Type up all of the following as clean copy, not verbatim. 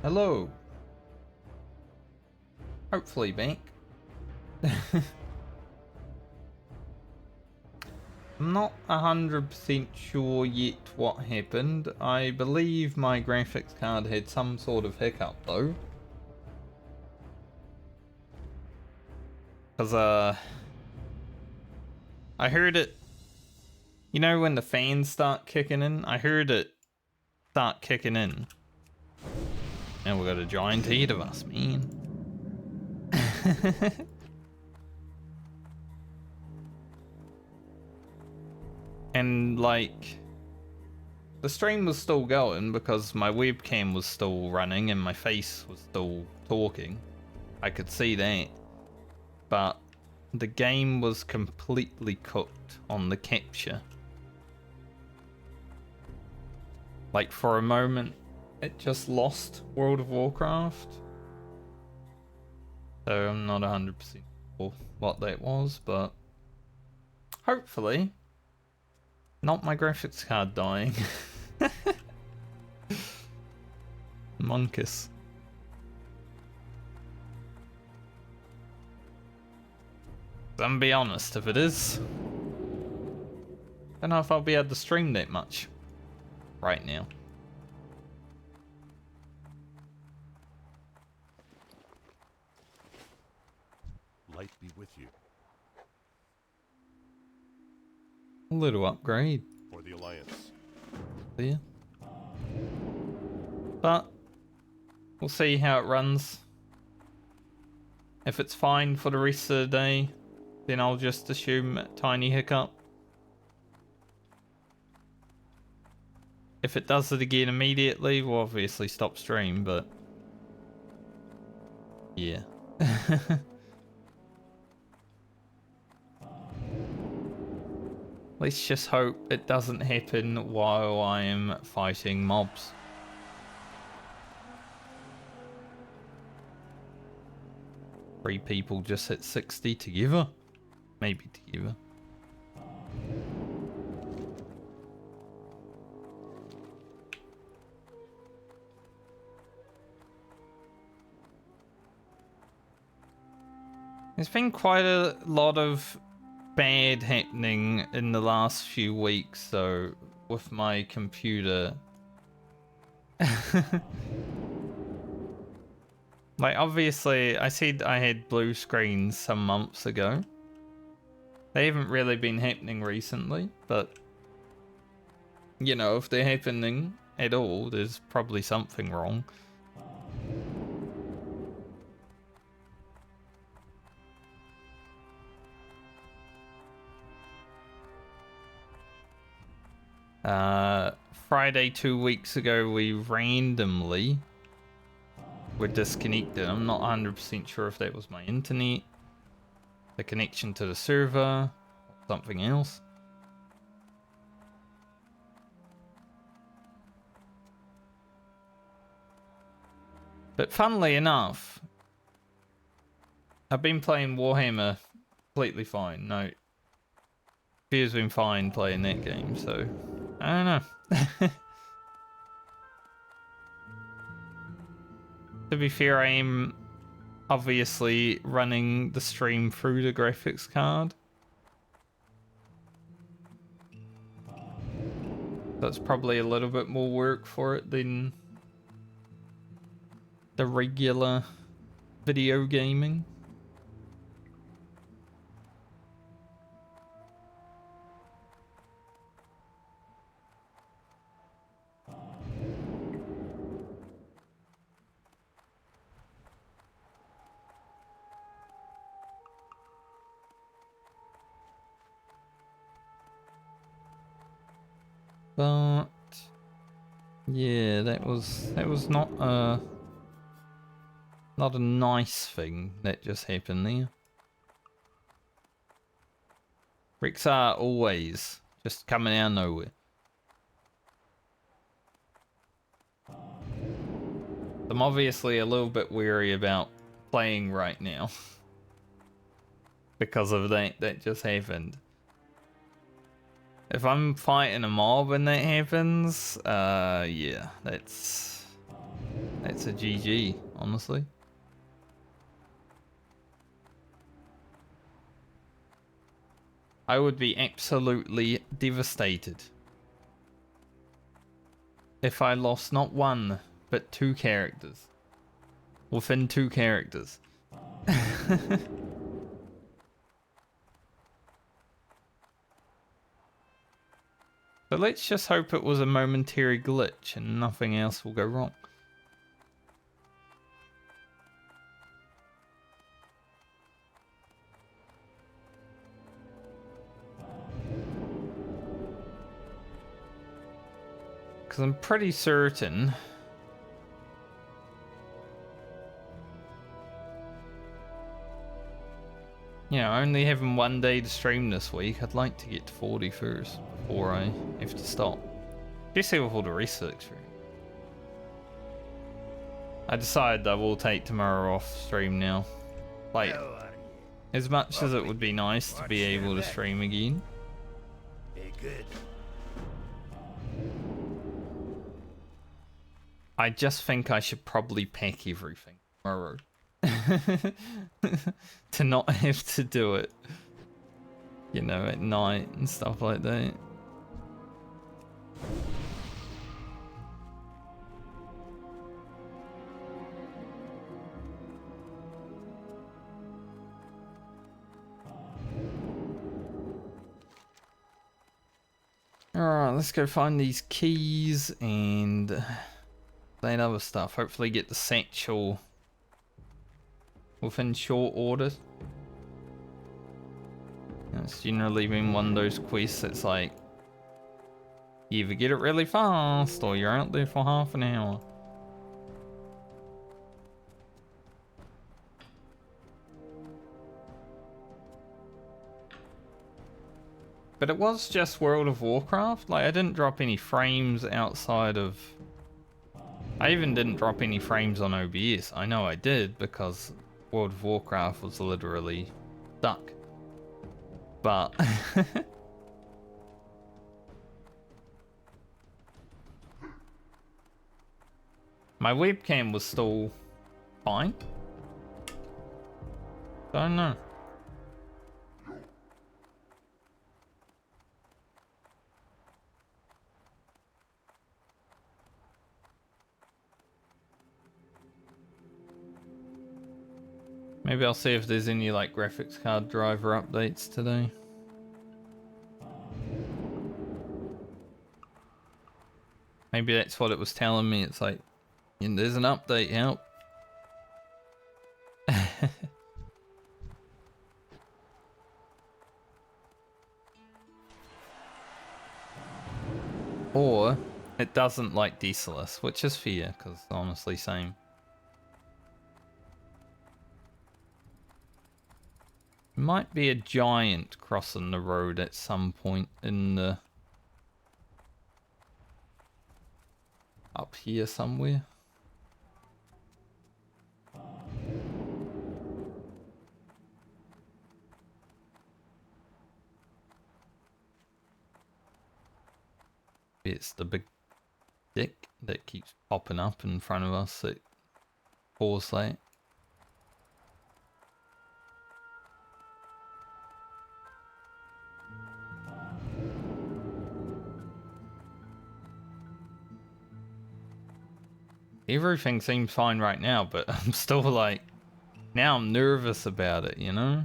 Hello. Hopefully back. I'm not 100% sure yet what happened. I believe my graphics card had some sort of hiccup though. Because, I heard it, you know when the fans start kicking in? I heard it start kicking in. And we got a giant ahead of us, man. And like, the stream was still going because my webcam was still running and my face was still talking. I could see that. But the game was completely cooked on the capture. Like for a moment, it just lost World of Warcraft. So I'm not 100% sure what that was, but hopefully not my graphics card dying. Monkus. I'm gonna be honest, if it is, I don't know if I'll be able to stream that much right now. Light be with you. A little upgrade. For the Alliance. Yeah. But we'll see how it runs. If it's fine for the rest of the day, then I'll just assume a tiny hiccup. If it does it again immediately, we'll obviously stop stream, but yeah. Let's just hope it doesn't happen while I am fighting mobs. Three people just hit 60 together? Maybe together. There's been quite a lot of bad happening in the last few weeks, so with my computer. Like, obviously, I said I had blue screens some months ago. They haven't really been happening recently, but you know, if they're happening at all, there's probably something wrong. Friday 2 weeks ago, we randomly were disconnected. I'm not 100% sure if that was my internet, the connection to the server, or something else. But funnily enough, I've been playing Warhammer completely fine. No, Fear's been fine playing that game, so I don't know. To be fair, I am obviously running the stream through the graphics card. That's probably a little bit more work for it than the regular video gaming. But yeah, that was not a nice thing that just happened there. Bricks are always just coming out of nowhere. I'm obviously a little bit weary about playing right now because of that just happened. If I'm fighting a mob and that happens, yeah, that's That's a GG, honestly. I would be absolutely devastated if I lost not one, but 2 characters. Within 2 characters. But let's just hope it was a momentary glitch and nothing else will go wrong. Because I'm pretty certain... You know, only having 1 day to stream this week, I'd like to get to 40 first before I have to stop. Especially with all the rest of the stream. I decided I will take tomorrow off stream now. Like, as much as it would be nice to be able to stream again. Good. I just think I should probably pack everything tomorrow. To not have to do it, you know, at night and stuff like that. Alright, let's go find these keys and that other stuff. Hopefully get the satchel within short order. It's generally been one of those quests that's like, you either get it really fast or you're out there for half an hour. But it was just World of Warcraft. Like, I didn't drop any frames outside of... I even didn't drop any frames on OBS. I know I did because World of Warcraft was literally stuck. But... my webcam was still fine. I don't know. Maybe I'll see if there's any like graphics card driver updates today. Maybe that's what it was telling me. It's like, there's an update, help. Or it doesn't like Desolus, which is fair, because honestly, same. Might be a giant crossing the road at some point in the... up here somewhere. It's the big dick that keeps popping up in front of us that causes that. Everything seems fine right now, but I'm still like, now I'm nervous about it, you know?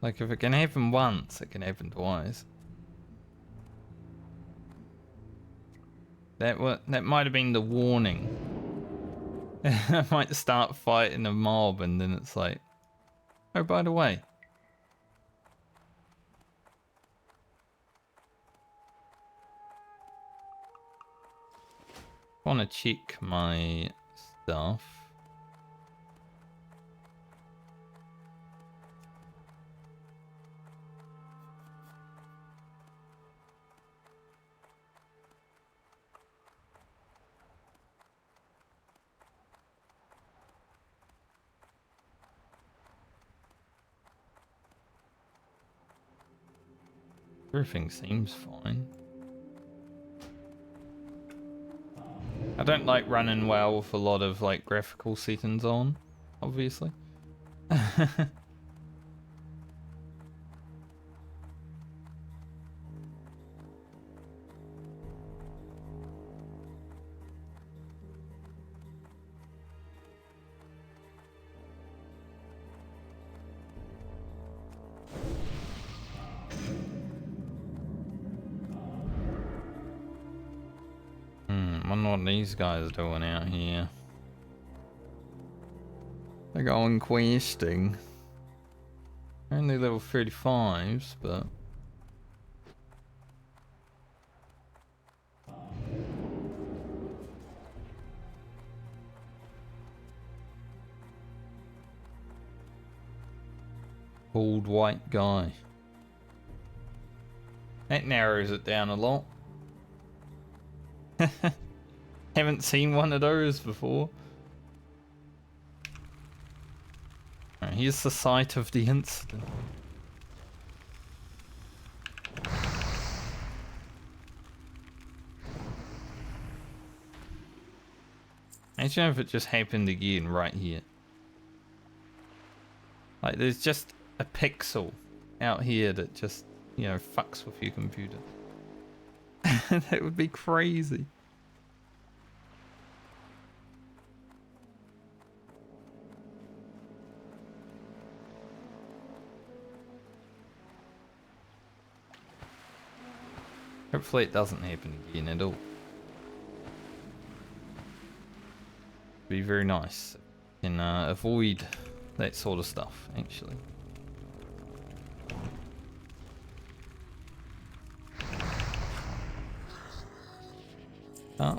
Like, if it can happen once, it can happen twice. That might have been the warning. I might start fighting a mob and then it's like, oh, by the way. I want to check my stuff. Everything seems fine. I don't like running WoW with a lot of like graphical settings on, obviously. Wonder what these guys are doing out here. They're going questing. Only level 35s, but... Bald white guy. That narrows it down a lot. Haven't seen one of those before. Right, here's the site of the incident. Imagine if it just happened again right here. Like there's just a pixel out here that just, you know, fucks with your computer. That would be crazy. Hopefully it doesn't happen again at all. Be very nice. Can avoid that sort of stuff, actually.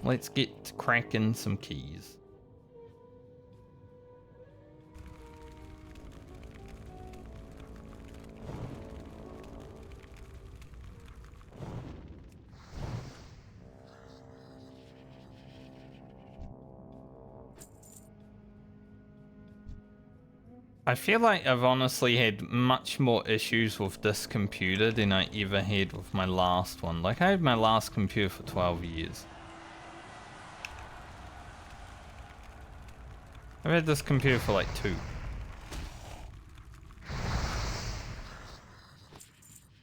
Let's get cracking some keys. I feel like I've honestly had much more issues with this computer than I ever had with my last one. Like, I had my last computer for 12 years. I've had this computer for like 2.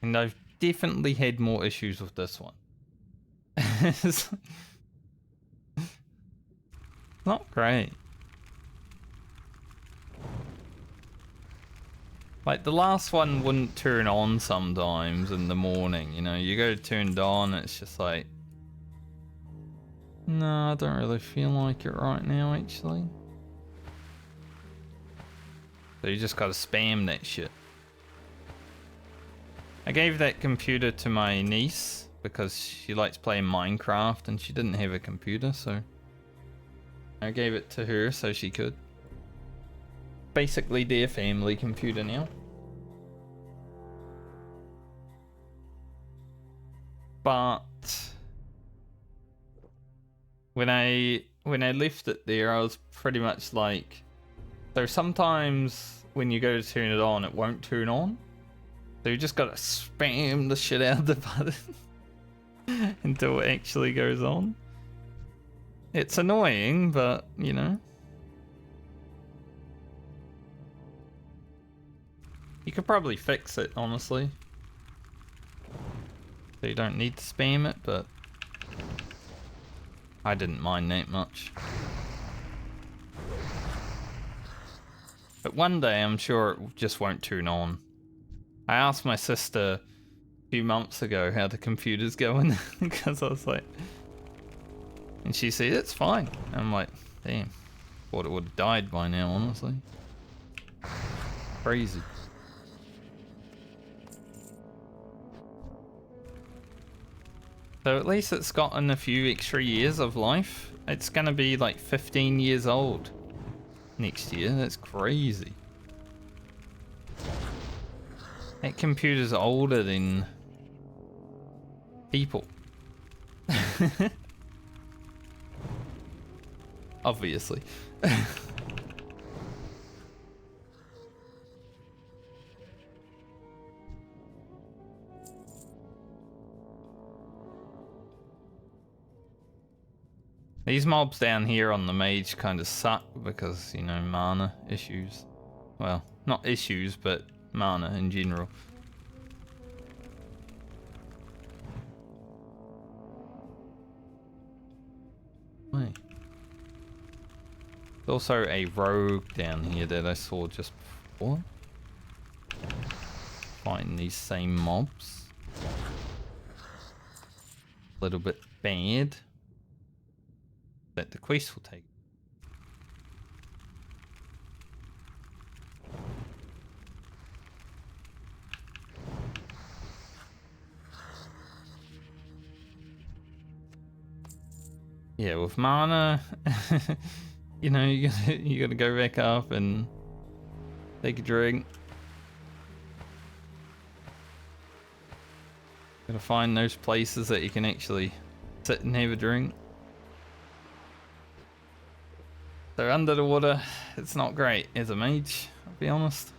And I've definitely had more issues with this one. It's not great. Like, the last one wouldn't turn on sometimes in the morning, you know? You go to turn it on, it's just like... No, I don't really feel like it right now, actually. So you just gotta spam that shit. I gave that computer to my niece because she likes playing Minecraft and she didn't have a computer, so... I gave it to her so she could. Basically their family computer now. But when I left it there, I was pretty much like, so sometimes when you go to turn it on, it won't turn on. So you just gotta spam the shit out of the button until it actually goes on. It's annoying, but you know. You could probably fix it, honestly. So you don't need to spam it, but I didn't mind that much. But one day I'm sure it just won't turn on. I asked my sister a few months ago how the computer's going because I was like, and she said it's fine. And I'm like, damn, thought it would have died by now, honestly. Crazy. So at least it's gotten a few extra years of life. It's gonna be like 15 years old next year. That's crazy. That computer's older than people. Obviously. These mobs down here on the mage kind of suck because, you know, mana issues. Well, not issues, but mana in general. Wait. There's also a rogue down here that I saw just before. Fighting these same mobs. A little bit bad. That the quest will take. Yeah, with mana, you know, you gotta go back up and take a drink. Gotta find those places that you can actually sit and have a drink. So under the water, it's not great as a mage, I'll be honest.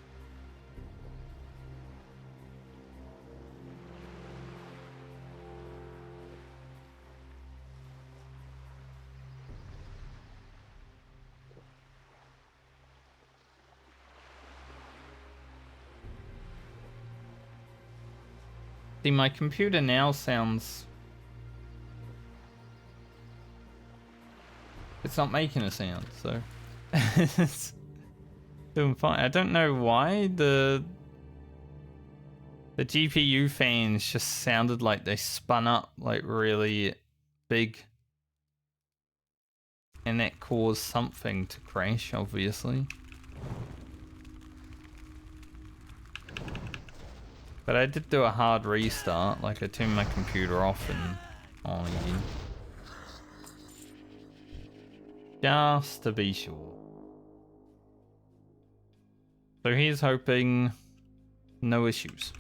See, my computer now sounds... It's not making a sound, so... It's doing fine. I don't know why the GPU fans just sounded like they spun up like really big. And that caused something to crash, obviously. But I did do a hard restart, like I turned my computer off and on again. Just to be sure. So here's hoping no issues.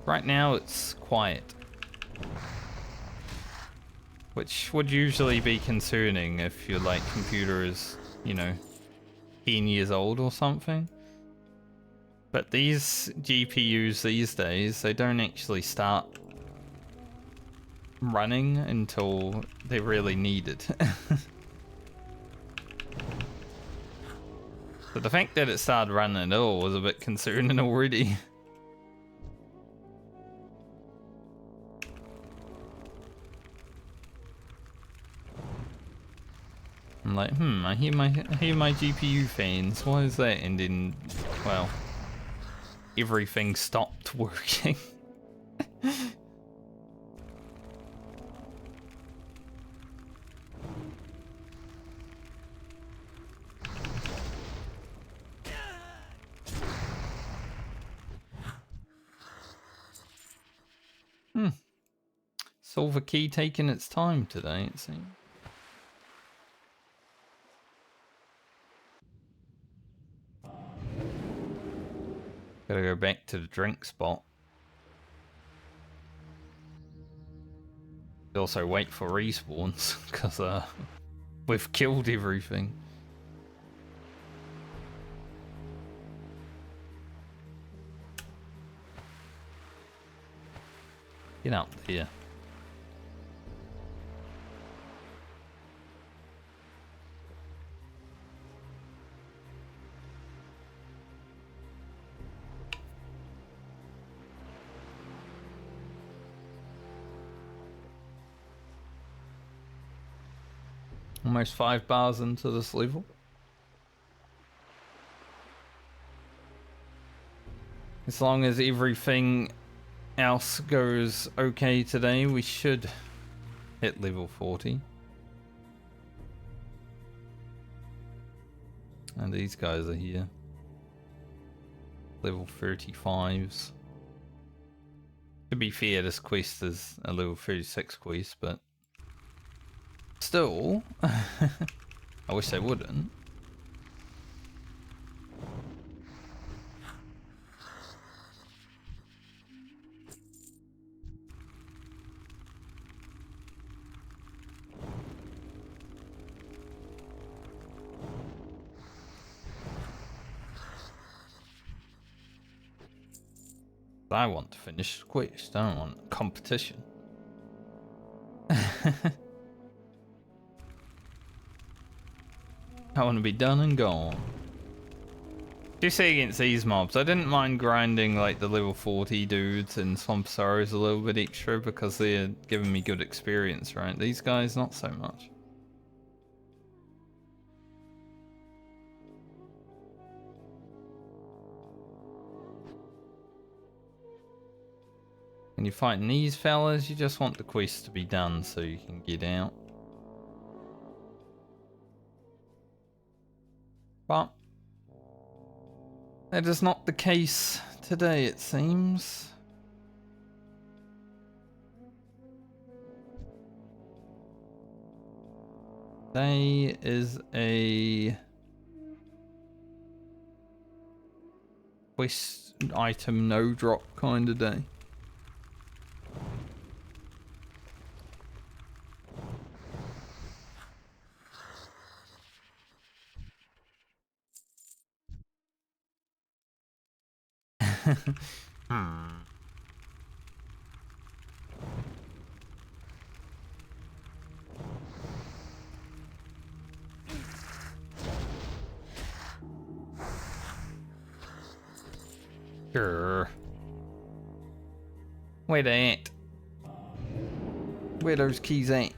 Right now it's quiet. Which would usually be concerning if your like computer is, you know, 10 years old or something. But these GPUs these days, they don't actually start running until they're really needed. So the fact that it started running at all was a bit concerning already. I'm like, I hear my GPU fans. Why is that? And then, well, everything stopped working. Silver key taking its time today, it seems. Gotta go back to the drink spot. Also wait for respawns, because we've killed everything. Get up there. Almost 5 bars into this level. As long as everything else goes okay today, we should hit level 40. And these guys are here. Level 35s. To be fair, this quest is a level 36 quest, but still, I wish they wouldn't. I want to finish the quest. I don't want competition. I want to be done and gone. Do say against these mobs, I didn't mind grinding like the level 40 dudes and Swamp Sorrows a little bit extra because they're giving me good experience, right? These guys, not so much. When you're fighting these fellas, you just want the quest to be done so you can get out. But that is not the case today, it seems. Today is a quest item no drop kind of day. Sure. Where they at? Where those keys at?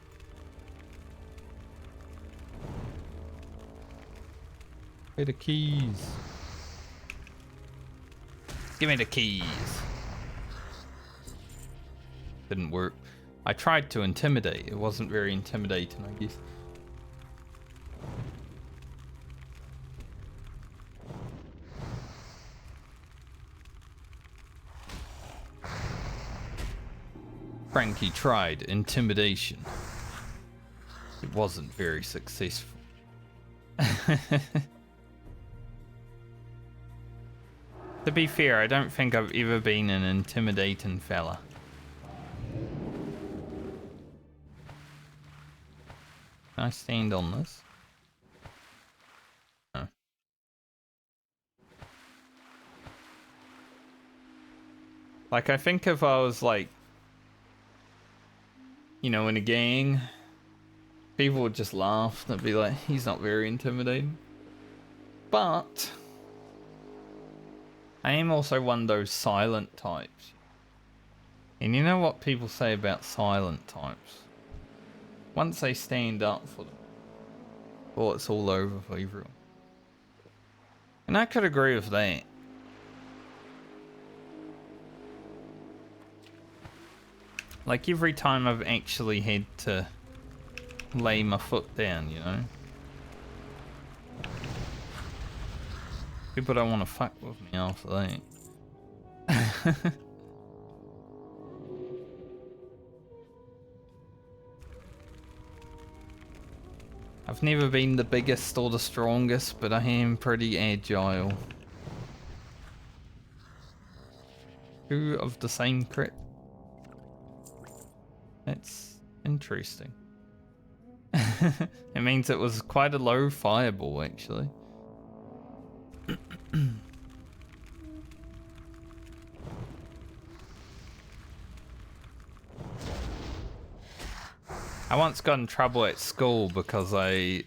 Where the keys? Give me the keys. Didn't work. I tried to intimidate. It wasn't very intimidating, I guess. Frankie tried intimidation. It wasn't very successful. To be fair, I don't think I've ever been an intimidating fella. Can I stand on this? No. Like, I think if I was like, you know, in a gang, people would just laugh. They'd be like, he's not very intimidating. But I am also one of those silent types. And you know what people say about silent types? Once they stand up for them, oh, it's all over for everyone. And I could agree with that. Like every time I've actually had to lay my foot down, you know? People don't want to fuck with me after that. I've never been the biggest or the strongest, but I am pretty agile. 2 of the same crit. That's interesting. It means it was quite a low fireball, actually. I once got in trouble at school because I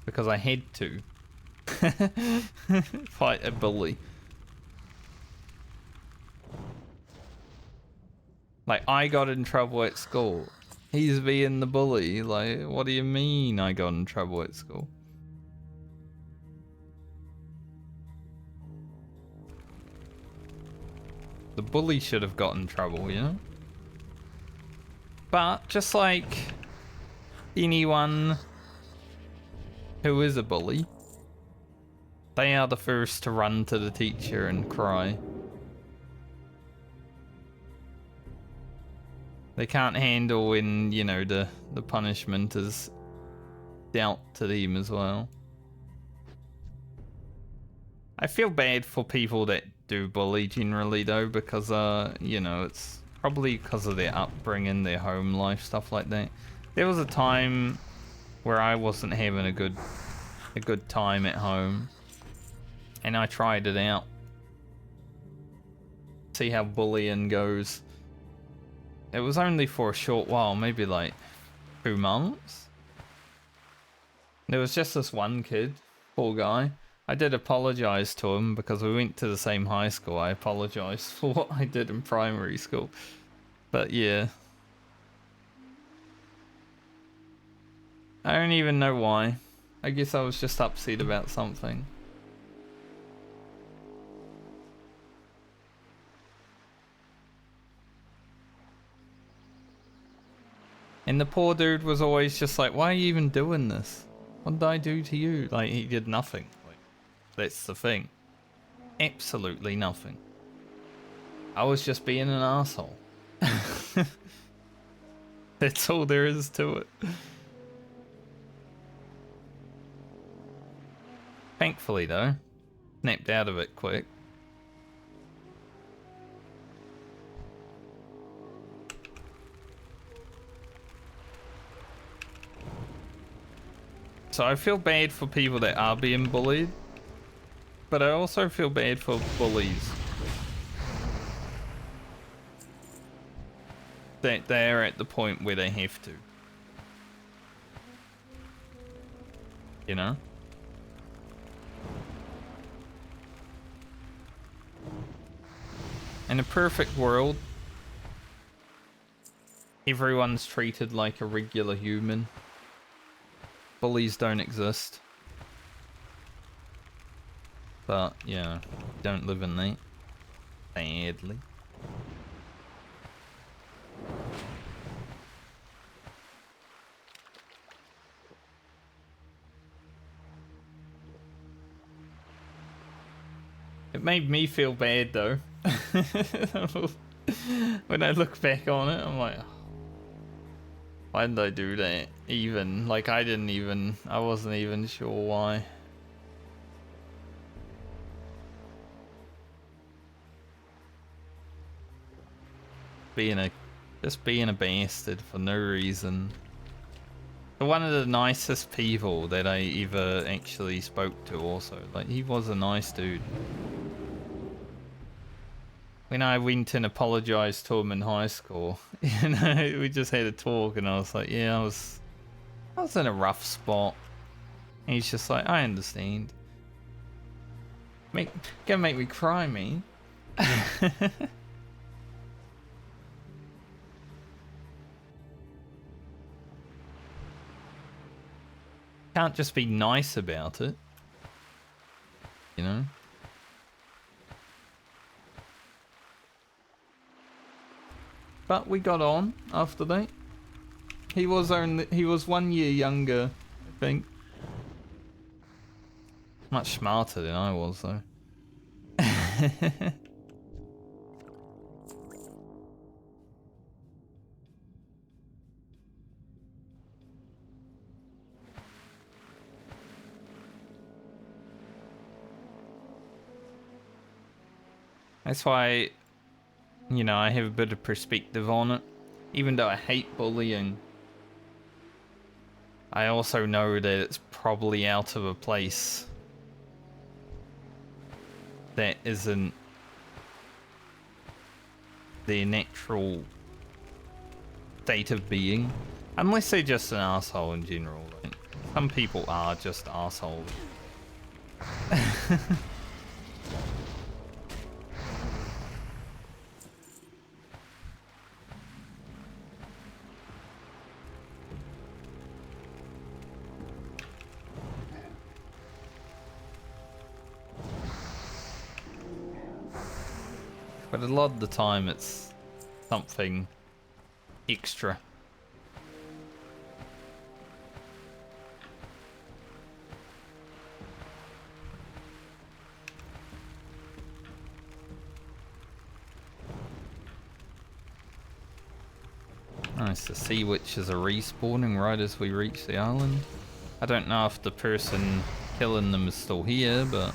had to fight a bully. Like, I got in trouble at school. He's being the bully. Like, what do you mean I got in trouble at school? The bully should have got in trouble, you know? But just like anyone who is a bully, they are the first to run to the teacher and cry. They can't handle when, you know, the punishment is dealt to them as well. I feel bad for people that do bully generally though, because you know, it's probably because of their upbringing, their home life, stuff like that. There was a time where I wasn't having a good time at home, and I tried it out. See how bullying goes. it was only for a short while, maybe like 2 months. There was just this one kid, poor guy. I did apologize to him because we went to the same high school. I apologized for what I did in primary school. But yeah. I don't even know why. I guess I was just upset about something. And the poor dude was always just like, why are you even doing this? What did I do to you? Like, he did nothing. Like, that's the thing. Absolutely nothing. I was just being an asshole. That's all there is to it. Thankfully, though, snapped out of it quick. So I feel bad for people that are being bullied, but I also feel bad for bullies. That they're at the point where they have to. You know? In a perfect world, everyone's treated like a regular human. Bullies don't exist. But, yeah, don't live in that. Sadly. It made me feel bad though. When I look back on it, I'm like, why did I do that? Even, like, I wasn't even sure why. Just being a bastard for no reason. One of the nicest people that I ever actually spoke to also. Like, he was a nice dude. When I went and apologized to him in high school, you know, we just had a talk and I was like, yeah, I was in a rough spot. And he's just like, I understand. Gonna make me cry, man. Can't just be nice about it, you know? But we got on after that. He was 1 year younger, I think. Much smarter than I was though. That's why, you know, I have a bit of perspective on it. Even though I hate bullying, I also know that it's probably out of a place that isn't their natural state of being. Unless they're just an asshole in general. Like, some people are just assholes. But a lot of the time it's something extra. Nice, the sea witches are respawning right as we reach the island. I don't know if the person killing them is still here, but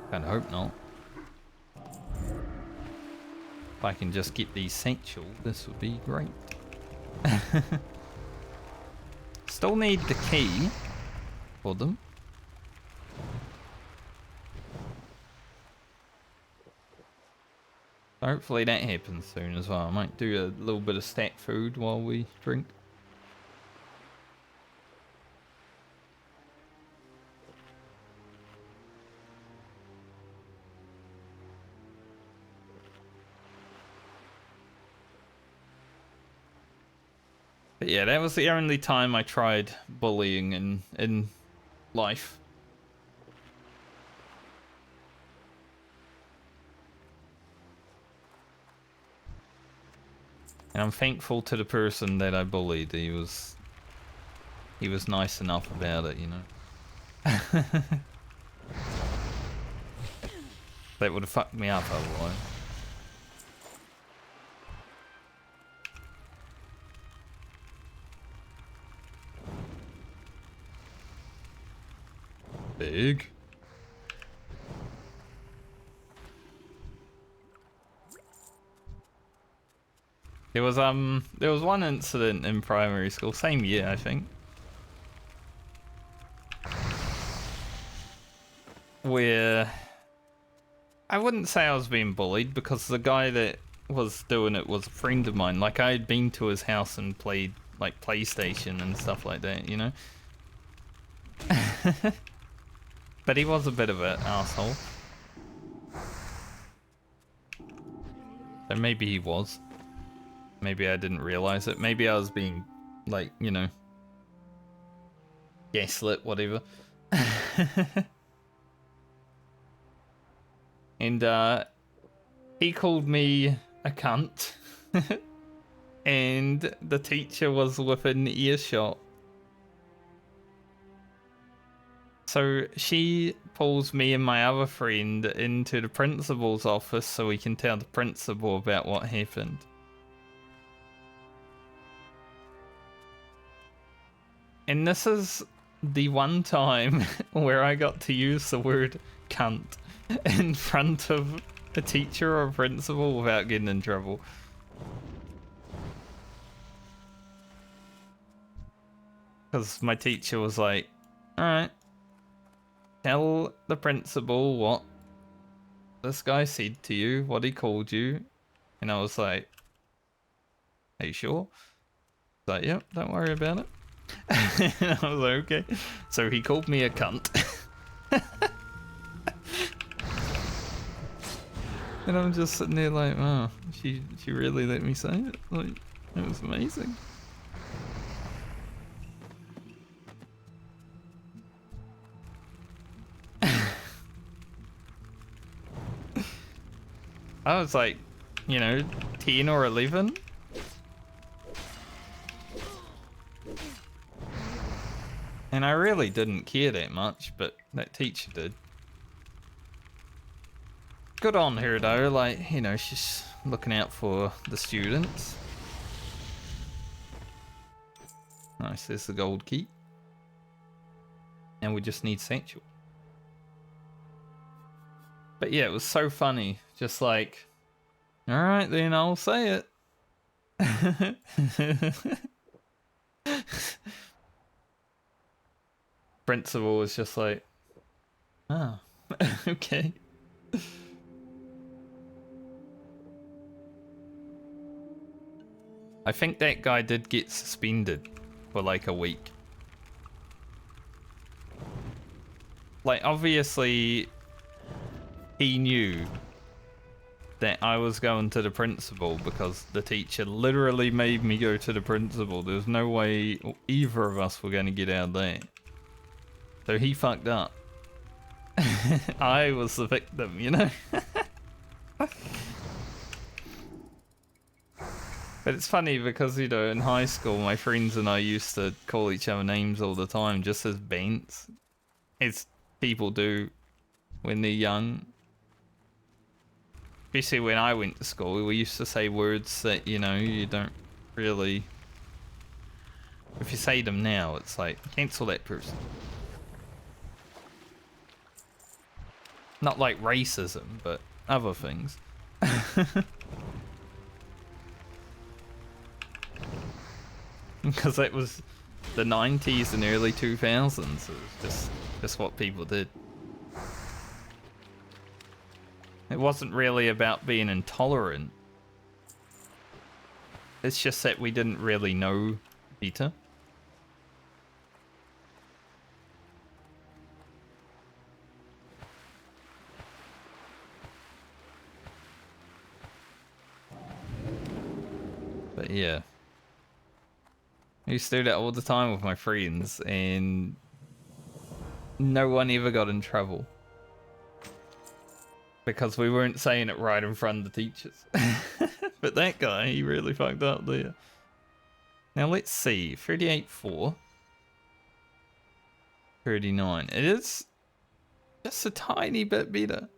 I kinda hope not. If I can just get these satchel, this would be great. Still need the key for them. Hopefully that happens soon as well. I might do a little bit of stat food while we drink. But yeah, that was the only time I tried bullying in life. And I'm thankful to the person that I bullied. He was nice enough about it, you know. That would have fucked me up otherwise. Big. There was one incident in primary school, same year I think, where I wouldn't say I was being bullied because the guy that was doing it was a friend of mine. Like I had been to his house and played like PlayStation and stuff like that, you know. But he was a bit of an asshole. So maybe he was. Maybe I didn't realize it. Maybe I was being, like, you know, gaslit, whatever. And he called me a cunt. And the teacher was within earshot. So she pulls me and my other friend into the principal's office so we can tell the principal about what happened. And this is the one time where I got to use the word cunt in front of a teacher or a principal without getting in trouble. Because my teacher was like, alright, tell the principal what this guy said to you, what he called you. And I was like, are you sure? He's like, yep, don't worry about it. And I was like, okay. So he called me a cunt. And I'm just sitting there like, oh, she really let me say it. Like, it was amazing. I was like, you know, 10 or 11. And I really didn't care that much, but that teacher did. Good on her though, like, you know, she's looking out for the students. Nice, there's the gold key. And we just need Satchel. But yeah, it was so funny. Just like, alright then, I'll say it. Principal was just like, oh, okay. I think that guy did get suspended for like a week. Like, obviously, he knew that I was going to the principal because the teacher literally made me go to the principal. There's no way either of us were going to get out of there. So he fucked up. I was the victim, you know? But it's funny because, you know, in high school, my friends and I used to call each other names all the time, just as bants. As people do when they're young. Especially when I went to school, we used to say words that, you know, you don't really... If you say them now, it's like, cancel that person. Not like racism, but other things. Because it was the 90s and early 2000s. It was just what people did. It wasn't really about being intolerant. It's just that we didn't really know better. But yeah. I used to do that all the time with my friends, and no one ever got in trouble. Because we weren't saying it right in front of the teachers. But that guy, he really fucked up there. Now let's see, 38.4. 39. It is just a tiny bit better.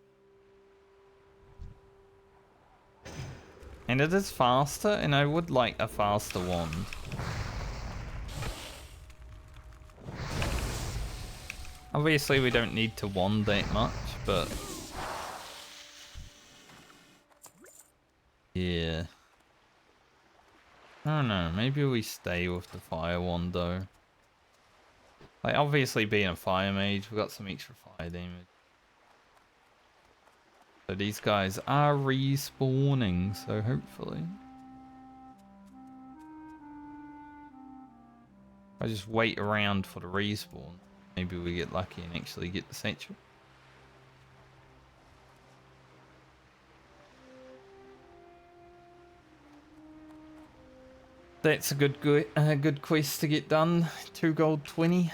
And it is faster, and I would like a faster wand. Obviously we don't need to wand that much, but... yeah. I don't know, maybe we stay with the fire wand though. Like, obviously being a fire mage, we've got some extra fire damage. So these guys are respawning, so hopefully. I just wait around for the respawn. Maybe we get lucky and actually get the satchel. That's a good quest to get done. 2 gold 20-ish.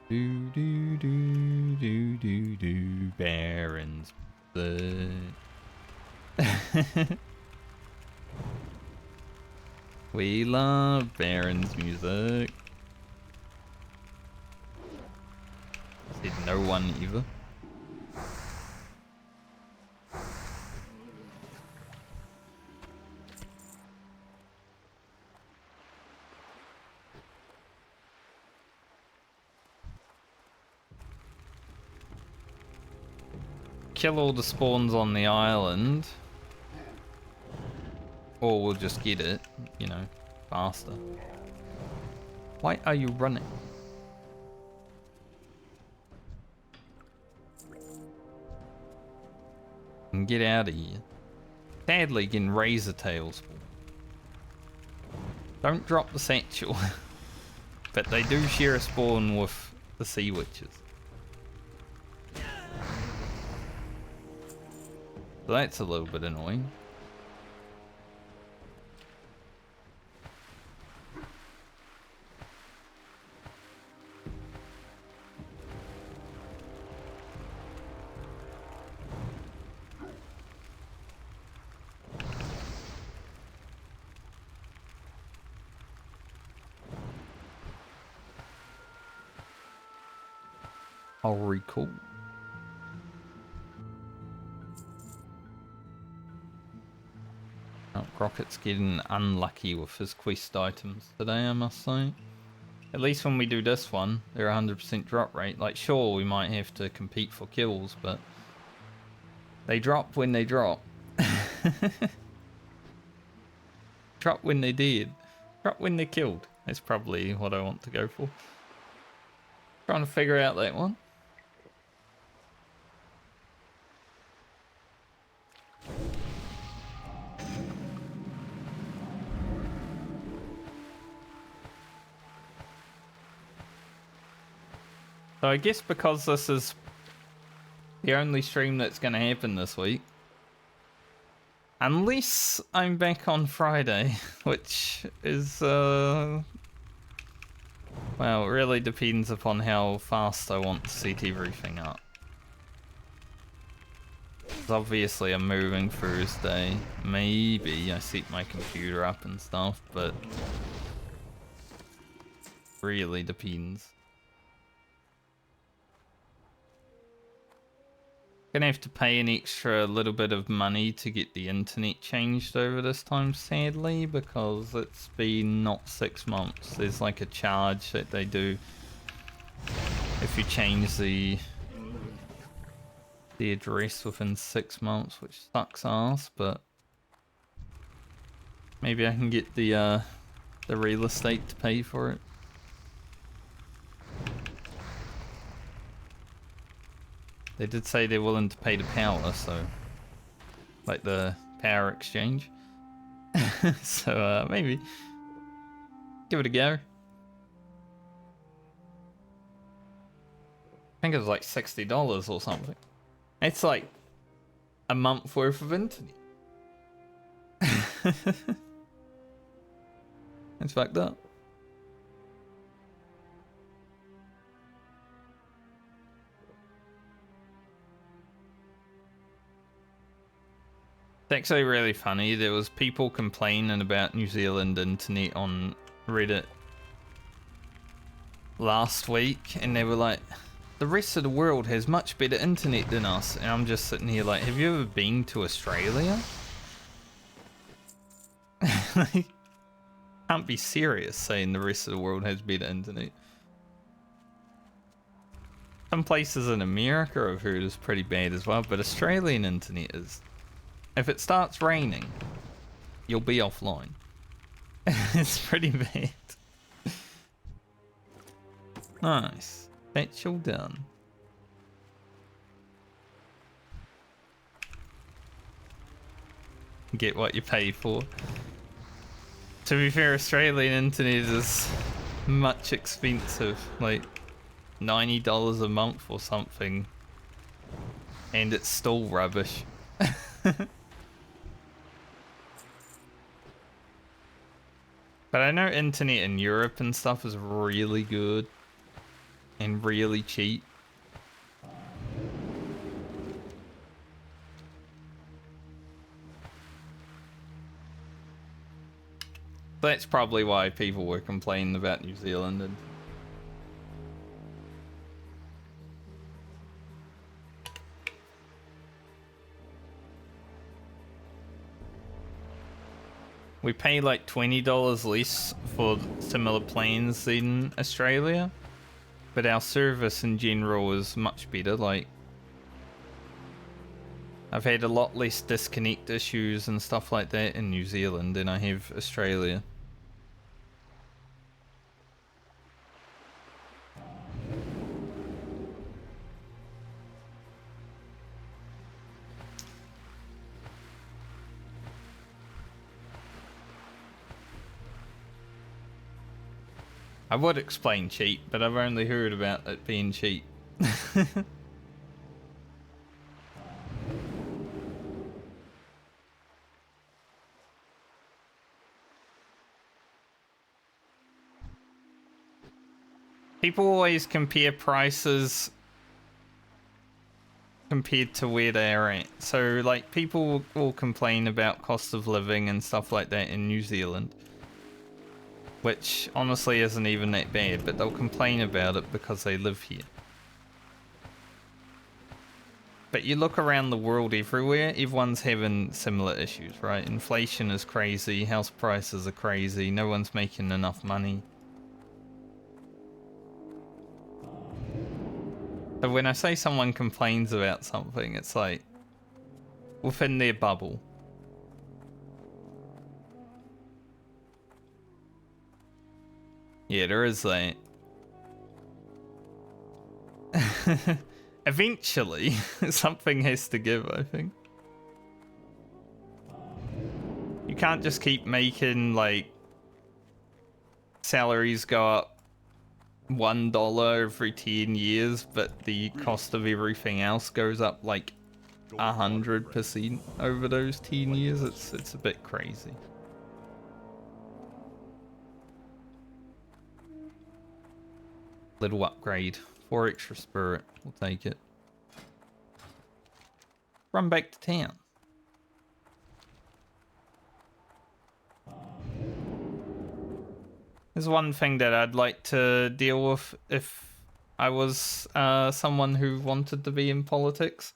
Do Baron's blood. We love Baron's music. Said no one either. Kill all the spawns on the island. Or we'll just get it, you know, faster. Why are you running? And get out of here. Sadly, getting razor tails spawn. Don't drop the satchel. But they do share a spawn with the sea witches. So that's a little bit annoying. I'll recall. Oh, Crocket's getting unlucky with his quest items today, I must say. At least when we do this one, they're 100% drop rate. Like, sure, we might have to compete for kills, but they drop when they drop. Drop when they did. Drop when they're killed. That's probably what I want to go for. Trying to figure out that one. So I guess because this is the only stream that's going to happen this week, unless I'm back on Friday, which is, well, it really depends upon how fast I want to set everything up. 'Cause obviously I'm moving Thursday. Maybe I set my computer up and stuff, but really depends. Gonna have to pay an extra little bit of money to get the internet changed over this time, sadly, because it's been not 6 months. There's like a charge that they do if you change the address within 6 months, which sucks ass, but Maybe I can get the real estate to pay for it. They did say they're willing to pay the power, so like the power exchange. So maybe give it a go. I think it was like $60 or something. It's like a month worth of internet. It's fucked up. It's actually really funny. There was people complaining about New Zealand internet on Reddit last week, and they were like, the rest of the world has much better internet than us. And I'm just sitting here like, have you ever been to Australia? Like, can't be serious saying the rest of the world has better internet. Some places in America I've heard is pretty bad as well, but Australian internet is... If it starts raining, you'll be offline. It's pretty bad. Nice. That's all done. Get what you pay for. To be fair, Australian internet is much expensive, like $90 a month or something, and it's still rubbish. But I know internet in Europe and stuff is really good and really cheap. That's probably why people were complaining about New Zealand. And we pay like $20 less for similar plans in Australia, but our service in general is much better. Like, I've had a lot less disconnect issues and stuff like that in New Zealand than I have Australia. I would explain cheap, but I've only heard about it being cheap. People always compare prices compared to where they're at. So, like, people will complain about cost of living and stuff like that in New Zealand, which honestly isn't even that bad, but they'll complain about it because they live here. But you look around the world everywhere, everyone's having similar issues, right? Inflation is crazy, house prices are crazy, no one's making enough money. So when I say someone complains about something, it's like within their bubble. Yeah, there is that. Eventually, something has to give, I think. You can't just keep making, like, salaries go up $1 every 10 years, but the cost of everything else goes up like 100% over those 10 years. It's a bit crazy. Little upgrade. 4 extra spirit. We'll take it. Run back to town. There's one thing that I'd like to deal with if I was someone who wanted to be in politics.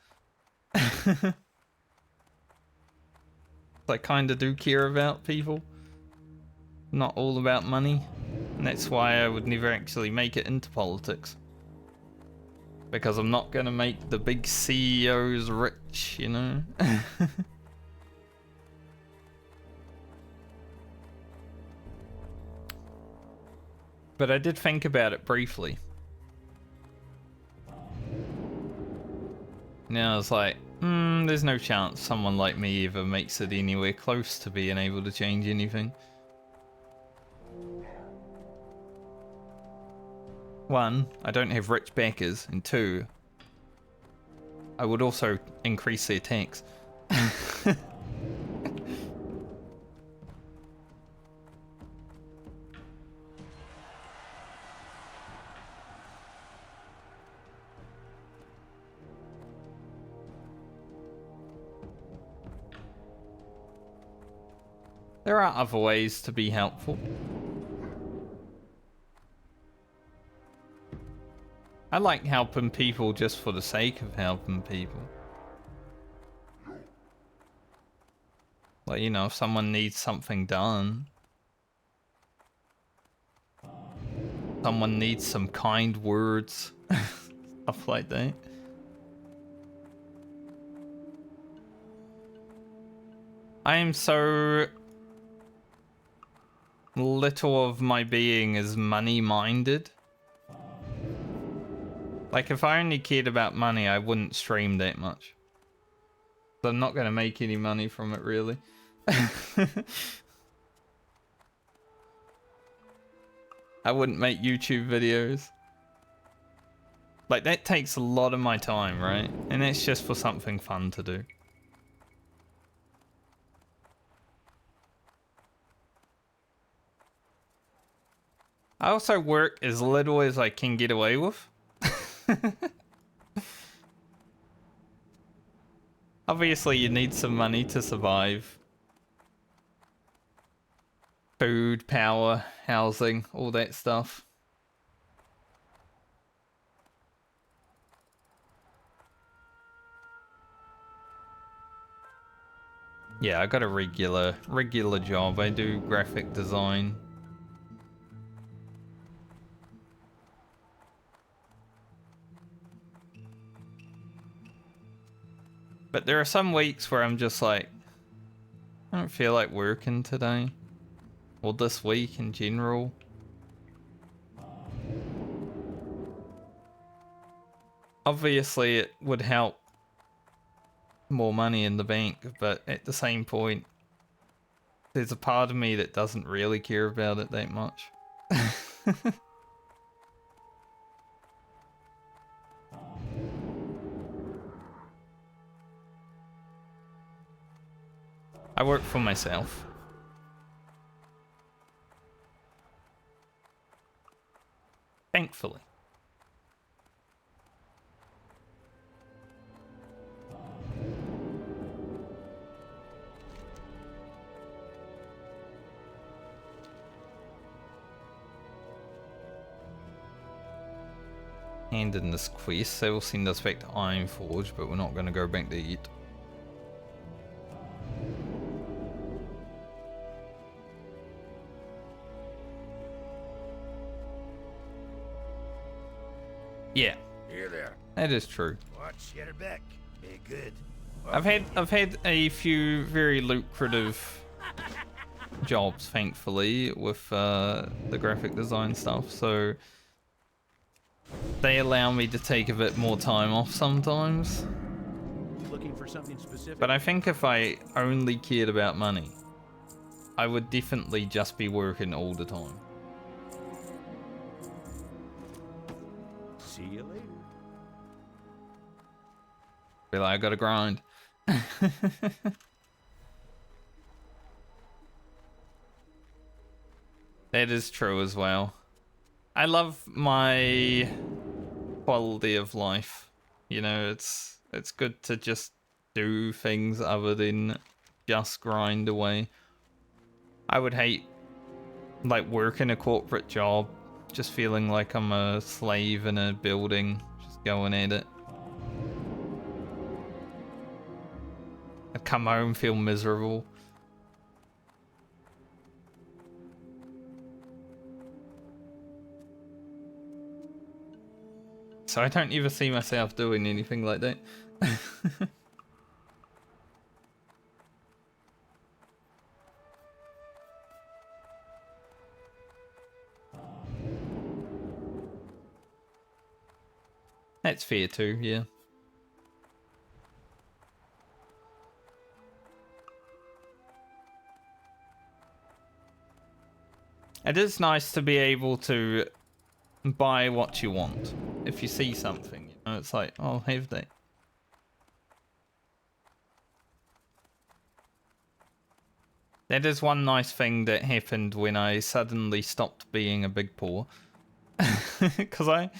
I kind of do care about people. Not all about money. And that's why I would never actually make it into politics. Because I'm not going to make the big CEOs rich, you know? But I did think about it briefly. Now I was like, there's no chance someone like me ever makes it anywhere close to being able to change anything. One, I don't have rich backers, and two, I would also increase their tax. There are other ways to be helpful. I like helping people just for the sake of helping people. Like, you know, if someone needs something done, someone needs some kind words, stuff like that. I am so little of my being is money minded. Like, if I only cared about money, I wouldn't stream that much. So I'm not going to make any money from it, really. I wouldn't make YouTube videos. Like, that takes a lot of my time, right? And it's just for something fun to do. I also work as little as I can get away with. Obviously, you need some money to survive. Food, power, housing, all that stuff. Yeah, I got a regular job. I do graphic design. But there are some weeks where I'm just like, I don't feel like working today. Or this week in general. Obviously, it would help more money in the bank, but at the same point, there's a part of me that doesn't really care about it that much. I work for myself. Thankfully. And in this quest, they will send us back to Ironforge, but we're not going to go back there yet. Yeah, Here there. that is true. Watch your back. Be good. I've had a few very lucrative jobs, thankfully, with the graphic design stuff, so they allow me to take a bit more time off sometimes. Looking for something specific? But I think if I only cared about money, I would definitely just be working all the time. See you later. Be like, I gotta grind. That is true as well. I love my quality of life. You know, it's good to just do things other than just grind away. I would hate like working a corporate job, just feeling like I'm a slave in a building, just going at it. I'd come home, feel miserable. So I don't ever see myself doing anything like that. That's fair too, yeah. It is nice to be able to buy what you want. If you see something, you know, it's like, I'll have that. That is one nice thing that happened when I suddenly stopped being a big poor. Because I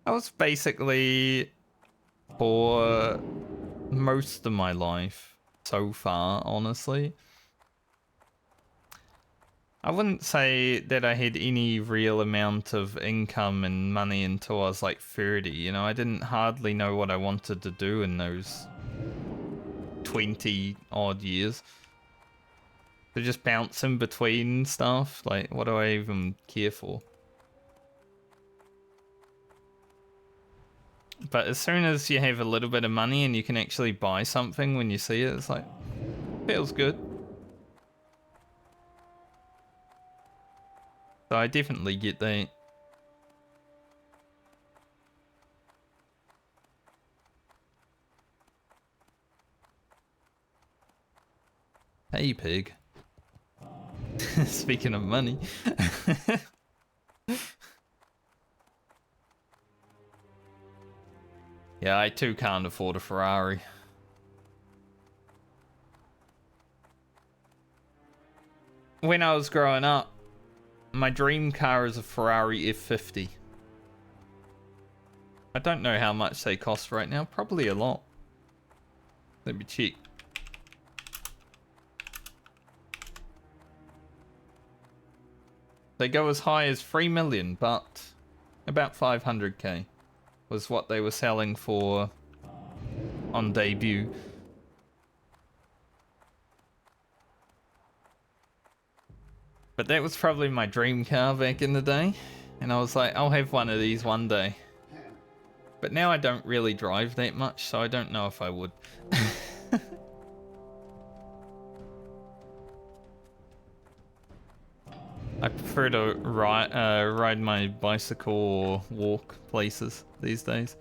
was basically poor most of my life so far, honestly. I wouldn't say that I had any real amount of income and money until I was like 30, you know, I didn't hardly know what I wanted to do in those 20 odd years. To just bounce in between stuff, like what do I even care for? But as soon as you have a little bit of money and you can actually buy something when you see it, it's like, feels good. So I definitely get that. Hey, pig. Speaking of money. Yeah, I too can't afford a Ferrari. When I was growing up, my dream car is a Ferrari F50. I don't know how much they cost right now. Probably a lot. They'd be cheap. They go as high as 3 million, but about 500k was what they were selling for on debut. But that was probably my dream car back in the day. And I was like, I'll have one of these one day. But now I don't really drive that much, so I don't know if I would. I prefer to ride my bicycle or walk places these days.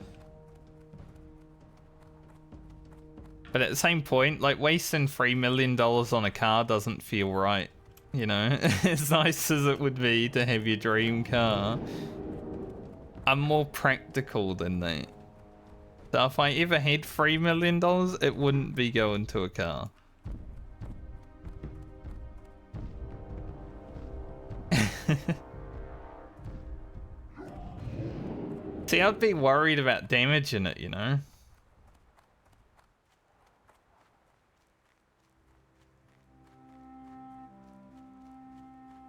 But at the same point, like wasting $3 million on a car doesn't feel right. You know, as nice as it would be to have your dream car, I'm more practical than that. So if I ever had $3 million, it wouldn't be going to a car. See, I'd be worried about damaging it, you know?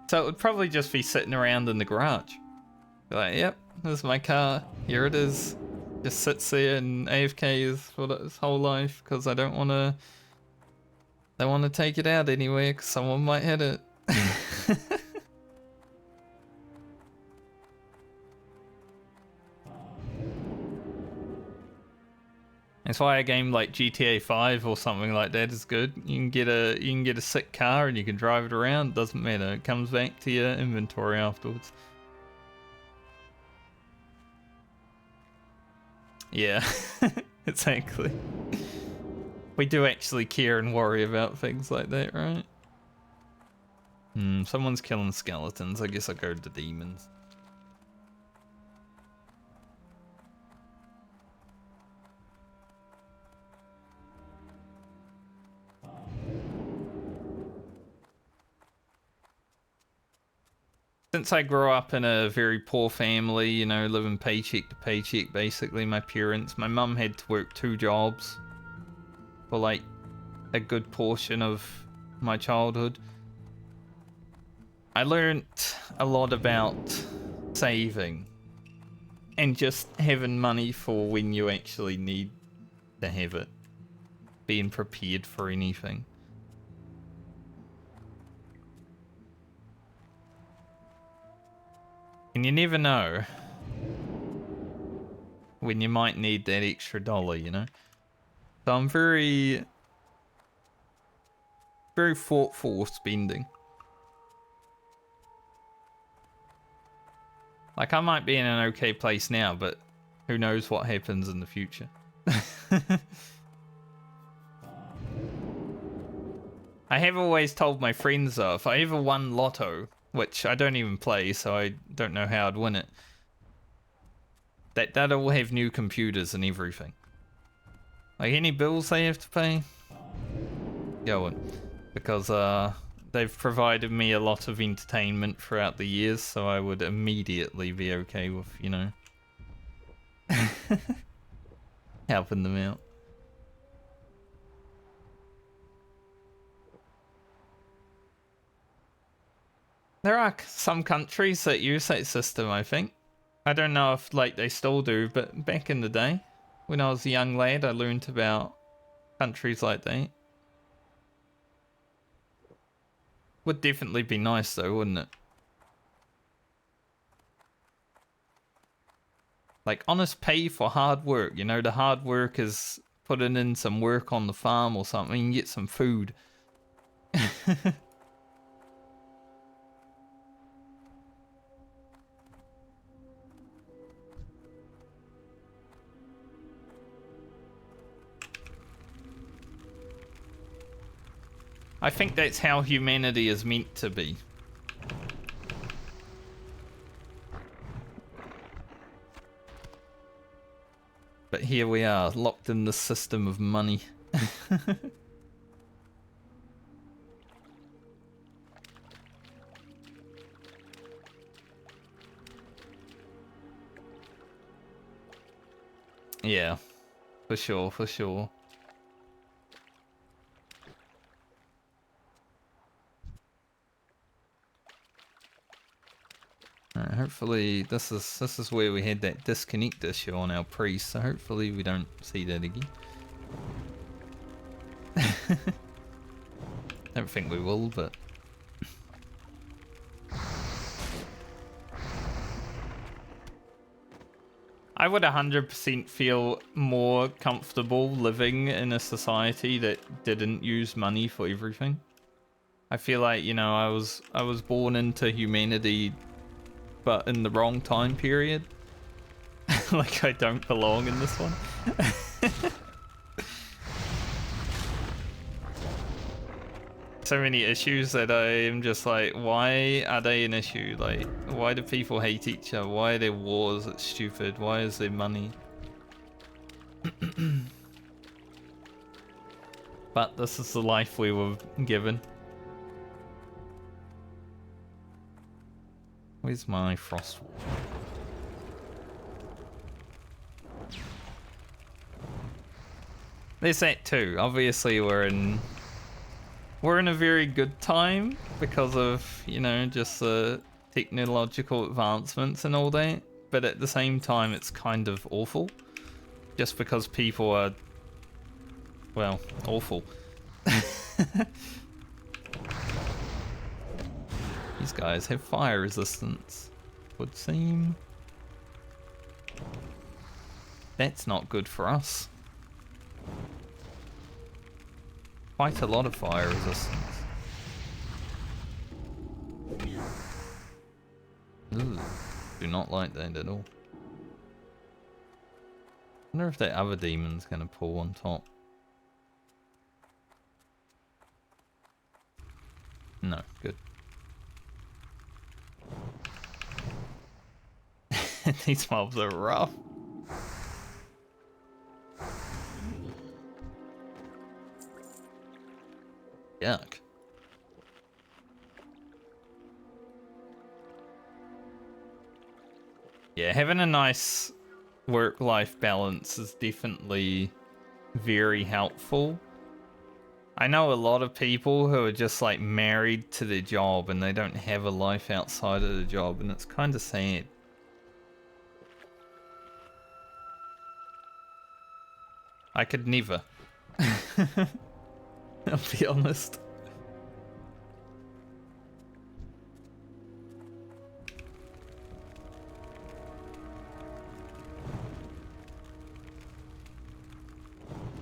So it would probably just be sitting around in the garage. Be like, yep, this is my car. Here it is. Just sits there and AFK for its whole life because I don't want to take it out anywhere because someone might hit it. That's why a game like GTA 5 or something like that is good. You can get a sick car and you can drive it around. Doesn't matter. It comes back to your inventory afterwards. Yeah, exactly. We do actually care and worry about things like that, right? Someone's killing skeletons. I guess I'll go to demons. Since I grew up in a very poor family, you know, living paycheck to paycheck, basically, my mum had to work 2 jobs for like a good portion of my childhood. I learned a lot about saving and just having money for when you actually need to have it. Being prepared for anything. And you never know when you might need that extra dollar, you know? So I'm very thoughtful with spending. Like, I might be in an okay place now, but Who knows what happens in the future? I have always told my friends though, if I ever won Lotto, which I don't even play, so I don't know how I'd win it, that will have new computers and everything. Like any bills they have to pay, go on. Because they've provided me a lot of entertainment throughout the years, so I would immediately be okay with, you know, helping them out. There are some countries that use that system, I think. I don't know if like they still do, but back in the day, when I was a young lad, I learned about countries like that. Would definitely be nice though, wouldn't it? Like honest pay for hard work, you know, the hard work is putting in some work on the farm or something, you can get some food. I think that's how humanity is meant to be. But here we are, locked in the system of money. Yeah, for sure, for sure. Alright, hopefully this is where we had that disconnect issue on our priest, so hopefully we don't see that again. Don't think we will, but I would 100% feel more comfortable living in a society that didn't use money for everything. I feel like, you know, I was born into humanity but in the wrong time period. Like I don't belong in this one. So many issues that I am just like, why are they an issue? Like, why do people hate each other? Why are there wars? It's stupid. Why is there money? But this is the life we were given. Where's my frost wall? There's that too. Obviously we're in a very good time because of, you know, just the technological advancements and all that. But at the same time it's kind of awful. Just because people are, well, awful. These guys have fire resistance, would seem. That's not good for us. Quite a lot of fire resistance. Ooh, do not like that at all. I wonder if that other demon's gonna pull on top. No, good. These mobs are rough. Yuck. Yeah, having a nice work-life balance is definitely very helpful. I know a lot of people who are just like married to their job and they don't have a life outside of the job, and it's kind of sad. I could never. I'll be honest.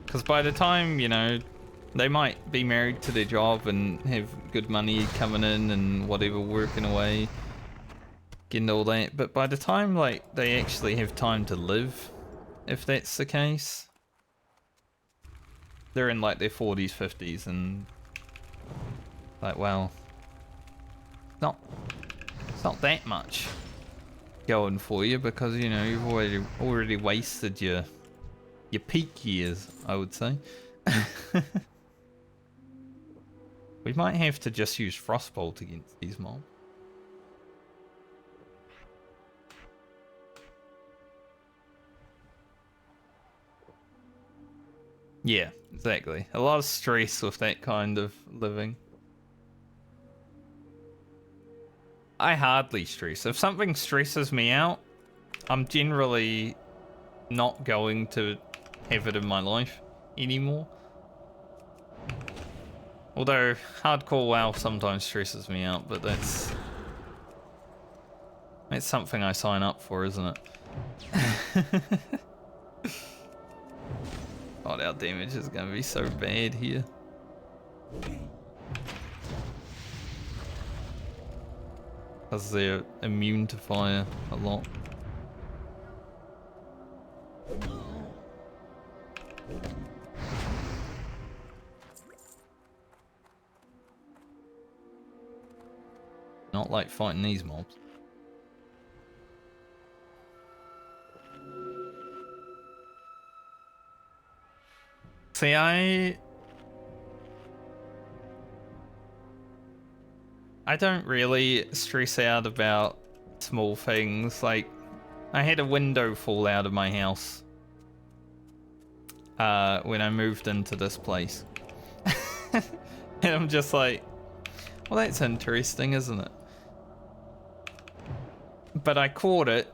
Because by the time, you know, they might be married to their job and have good money coming in and whatever working away. and all that, but by the time like they actually have time to live, if that's the case, they're in like their 40s, 50s, and like, well, not it's not that much going for you because you know you've already wasted your peak years, I would say. We might have to just use Frostbolt against these mobs. Yeah, exactly. A lot of stress with that kind of living. I hardly stress. If something stresses me out, I'm generally not going to have it in my life anymore. Although hardcore WoW sometimes stresses me out, but that's something I sign up for, isn't it? God, our damage is gonna be so bad here. Because they're immune to fire a lot. Not like fighting these mobs. See, I don't really stress out about small things. Like, I had a window fall out of my house when I moved into this place. And I'm just like, well, that's interesting, isn't it? But I caught it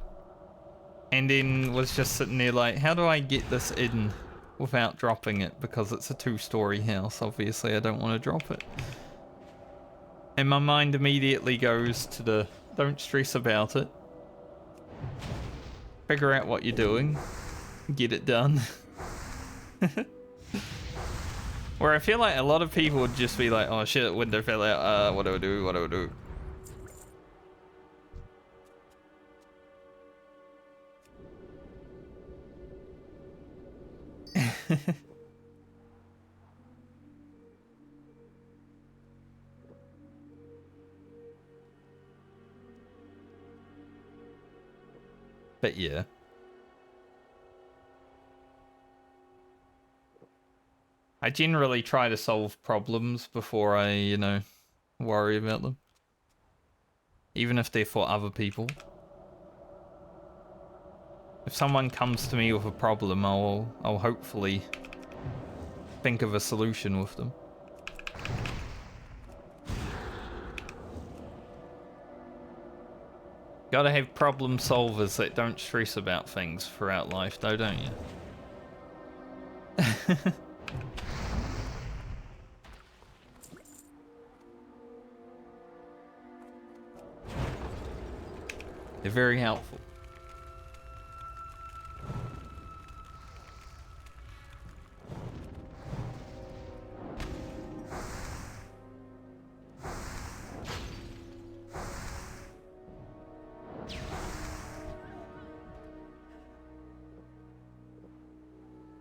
and then was just sitting there like, how do I get this in without dropping it? Because it's a 2-story house. Obviously, I don't want to drop it. And my mind immediately goes to the, don't stress about it. Figure out what you're doing. Get it done. Where I feel like a lot of people would just be like, oh shit, window fell out, what do I do, what do I do? But yeah. I generally try to solve problems before I, you know, worry about them. Even if they're for other people. If someone comes to me with a problem, I'll hopefully think of a solution with them. Gotta have problem solvers that don't stress about things throughout life, though, don't you? They're very helpful.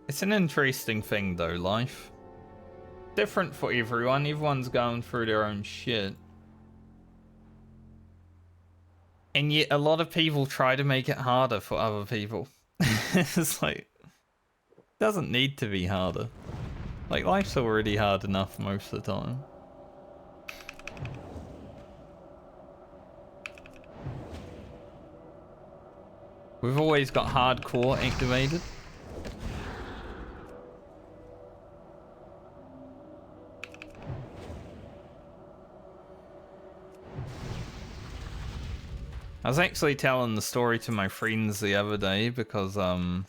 It's an interesting thing though, life. Different for everyone. Everyone's going through their own shit. And yet a lot of people try to make it harder for other people. It's like, it doesn't need to be harder. Like, life's already hard enough most of the time. We've always got hardcore activated. I was actually telling the story to my friends the other day because I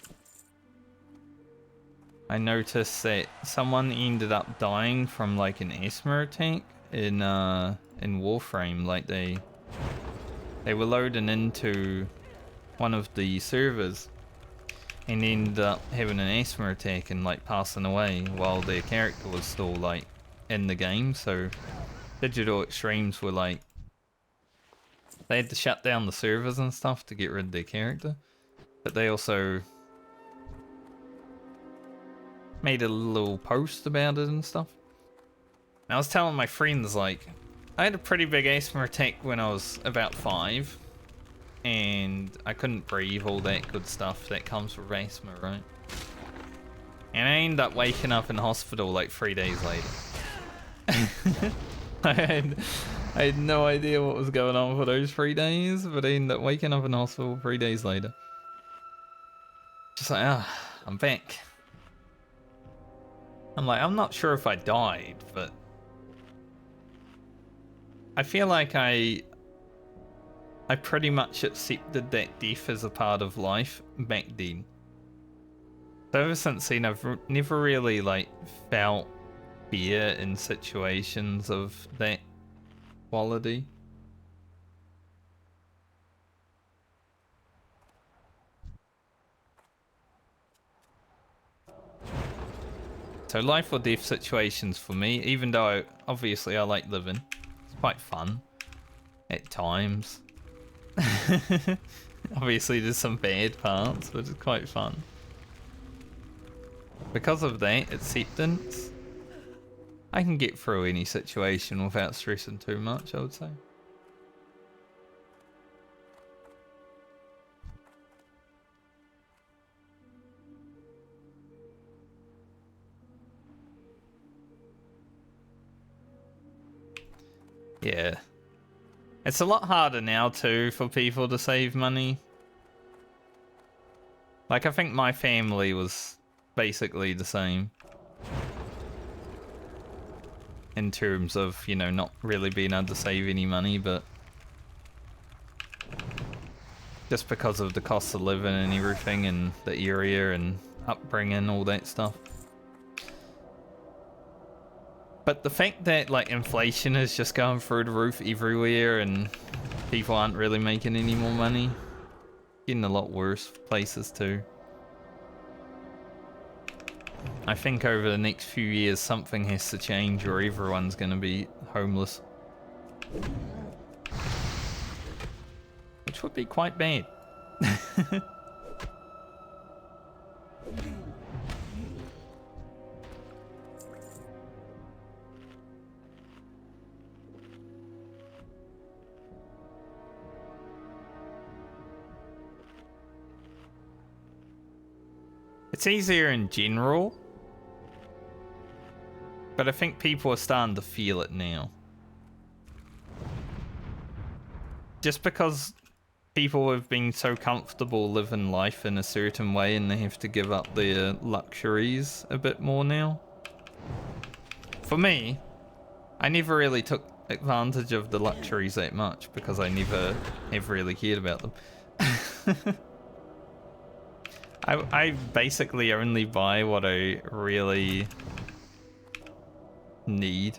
noticed that someone ended up dying from like an asthma attack in Warframe. Like they were loading into one of the servers and ended up having an asthma attack and like passing away while their character was still like in the game. So Digital Extremes were like They had to shut down the servers and stuff to get rid of their character. But they also made a little post about it and stuff. And I was telling my friends, like, I had a pretty big asthma attack when I was about 5. And I couldn't breathe, all that good stuff that comes with asthma, right? And I ended up waking up in hospital like 3 days later. I had no idea what was going on for those 3 days, but I ended up waking up in hospital 3 days later. Just like, I'm back. I'm like, I'm not sure if I died, but I feel like I pretty much accepted that death as a part of life back then. So ever since then, I've never really like felt fear in situations of that quality. So life or death situations for me, even though obviously I like living, it's quite fun at times. Obviously there's some bad parts, but it's quite fun. Because of that acceptance, I can get through any situation without stressing too much, I would say. Yeah. It's a lot harder now too for people to save money. Like, I think my family was basically the same. In terms of, you know, not really being able to save any money, but just because of the cost of living and everything and the area and upbringing, all that stuff. But the fact that like inflation is just going through the roof everywhere and people aren't really making any more money, getting a lot worse places too. I think over the next few years something has to change or everyone's going to be homeless. Which would be quite bad. It's easier in general, but I think people are starting to feel it now. Just because people have been so comfortable living life in a certain way and they have to give up their luxuries a bit more now. For me, I never really took advantage of the luxuries that much because I never have really cared about them. I basically only buy what I really need.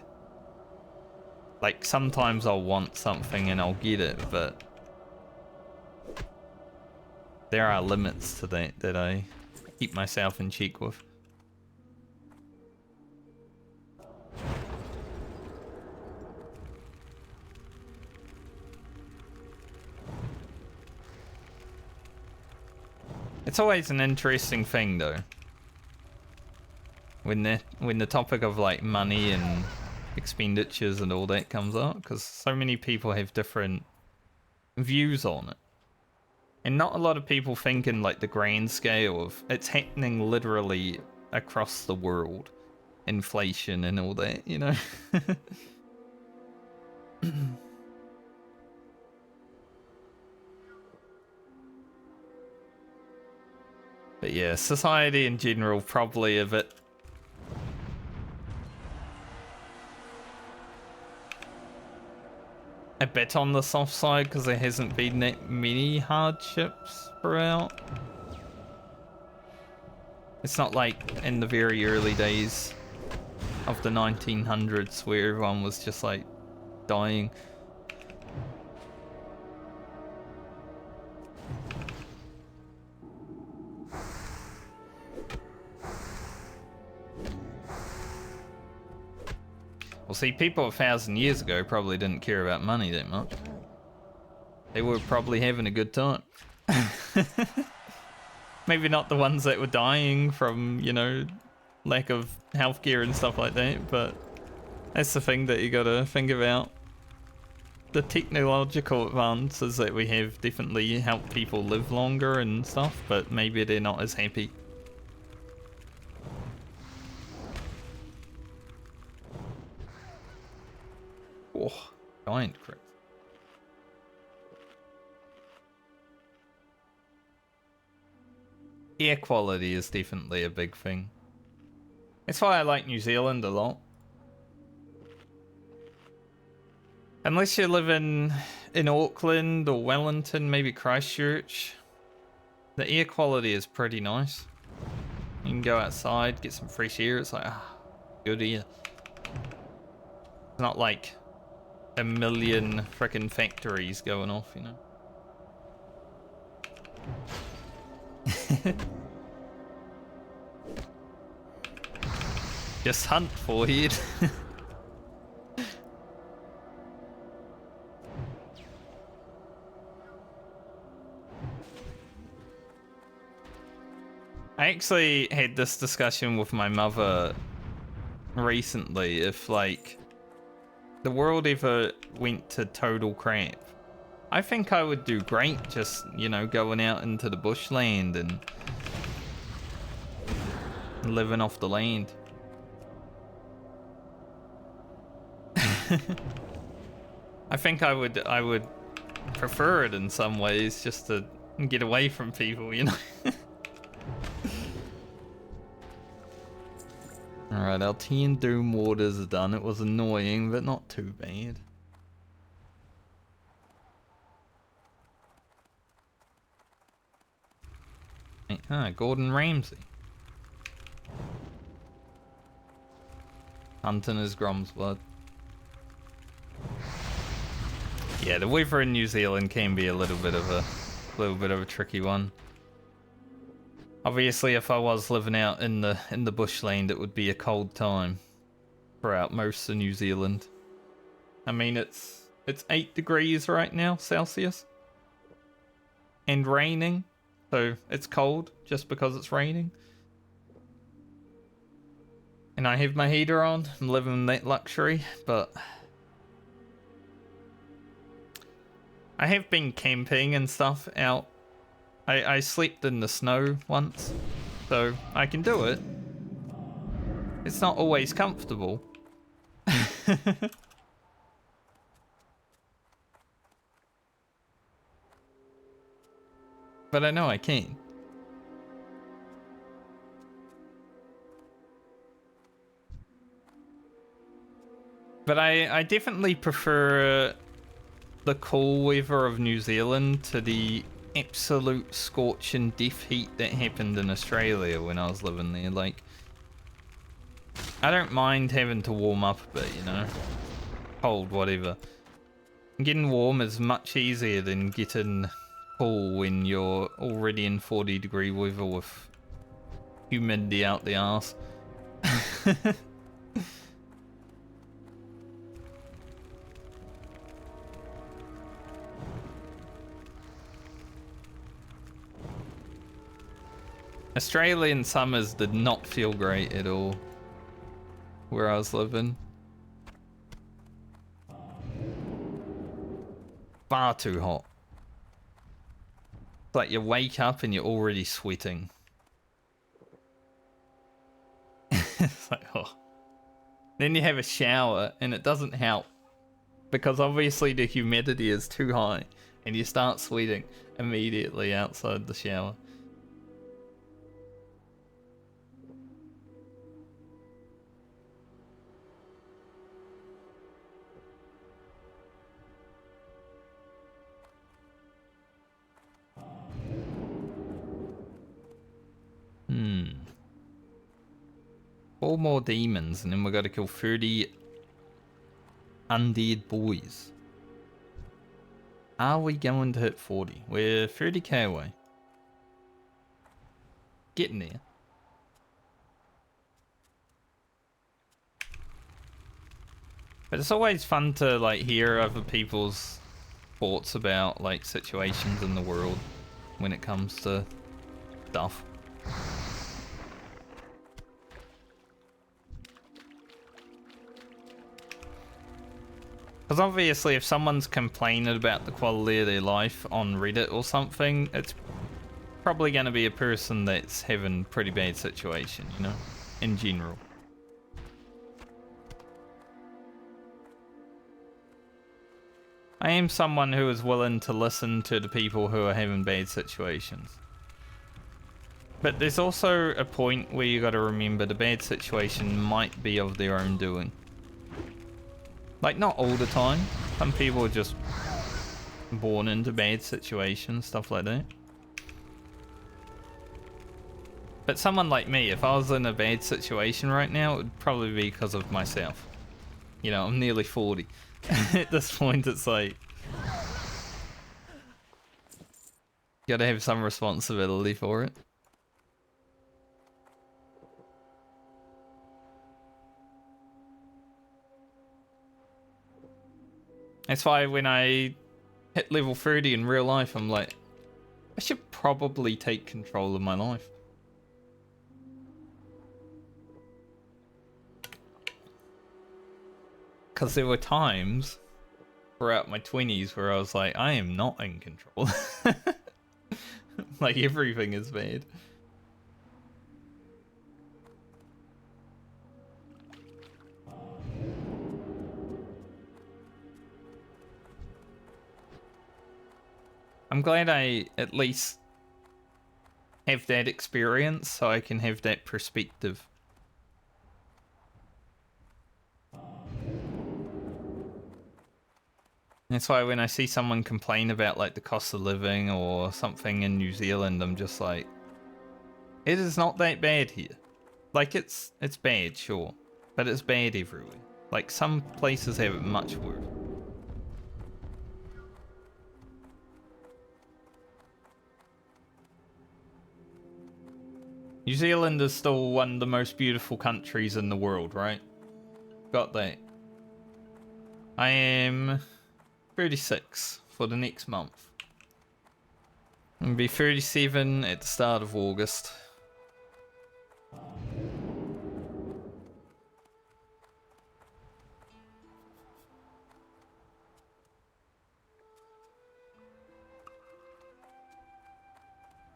Like, sometimes I'll want something and I'll get it, but there are limits to that I keep myself in check with. It's always an interesting thing though, when the topic of like money and expenditures and all that comes up, because so many people have different views on it. And not a lot of people think in like the grand scale of it's happening literally across the world. Inflation and all that, you know? But yeah, society in general probably a bit on the soft side because there hasn't been that many hardships throughout. It's not like in the very early days of the 1900s where everyone was just like dying. Well, see, people 1,000 years ago probably didn't care about money that much. they were probably having a good time. Maybe not the ones that were dying from, you know, lack of healthcare and stuff like that, but that's the thing that you gotta think about. The technological advances that we have definitely help people live longer and stuff, but maybe they're not as happy. Oh, giant crit. Air quality is definitely a big thing. That's why I like New Zealand a lot. Unless you live in Auckland or Wellington, maybe Christchurch, the air quality is pretty nice. You can go outside, get some fresh air. It's like, good air. It's not like a million frickin' factories going off, you know. Just hunt for it. I actually had this discussion with my mother recently. If like the world ever went to total crap, I think I would do great just, you know, going out into the bushland and living off the land. I think I would prefer it in some ways, just to get away from people, you know. Alright, our 10 Doom Waters are done. It was annoying, but not too bad. Gordon Ramsay. Hunting his Grom's blood. Yeah, the weather in New Zealand can be a little bit of a tricky one. Obviously, if I was living out in the bushland, it would be a cold time throughout most of New Zealand. I mean, it's 8 degrees right now, Celsius. And raining, so it's cold just because it's raining. And I have my heater on, I'm living in that luxury, but I have been camping and stuff out. I slept in the snow once, so I can do it. It's not always comfortable. But I know I can. But I definitely prefer the cool weather of New Zealand to the absolute scorching death heat that happened in Australia when I was living there. Like, I don't mind having to warm up a bit, you know, cold, whatever. Getting warm is much easier than getting cool when you're already in 40-degree weather with humidity out the arse. Australian summers did not feel great at all where I was living. Far too hot. It's like you wake up and you're already sweating. It's like, oh. Then you have a shower and it doesn't help, because obviously the humidity is too high and you start sweating immediately outside the shower. Hmm. 4 more demons, and then we gotta kill 30 undead boys. Are we going to hit 40? We're 30k away. Getting there. But it's always fun to like hear other people's thoughts about like situations in the world when it comes to stuff. Because obviously if someone's complaining about the quality of their life on Reddit or something, it's probably going to be a person that's having a pretty bad situation, you know, in general. I am someone who is willing to listen to the people who are having bad situations. But there's also a point where you got to remember the bad situation might be of their own doing. Like, not all the time. Some people are just born into bad situations, stuff like that. But someone like me, if I was in a bad situation right now, it would probably be because of myself. You know, I'm nearly 40. At this point, it's like... gotta have some responsibility for it. That's why when I hit level 30 in real life, I'm like, I should probably take control of my life. Because there were times throughout my 20s where I was like, I am not in control. Like, everything is bad. I'm glad I at least have that experience so I can have that perspective. That's why when I see someone complain about like the cost of living or something in New Zealand, I'm just like, it is not that bad here. Like it's bad, sure, but it's bad everywhere. Like some places have it much worse. New Zealand is still one of the most beautiful countries in the world, right? Got that. I am 36 for the next month. I'm gonna be 37 at the start of August.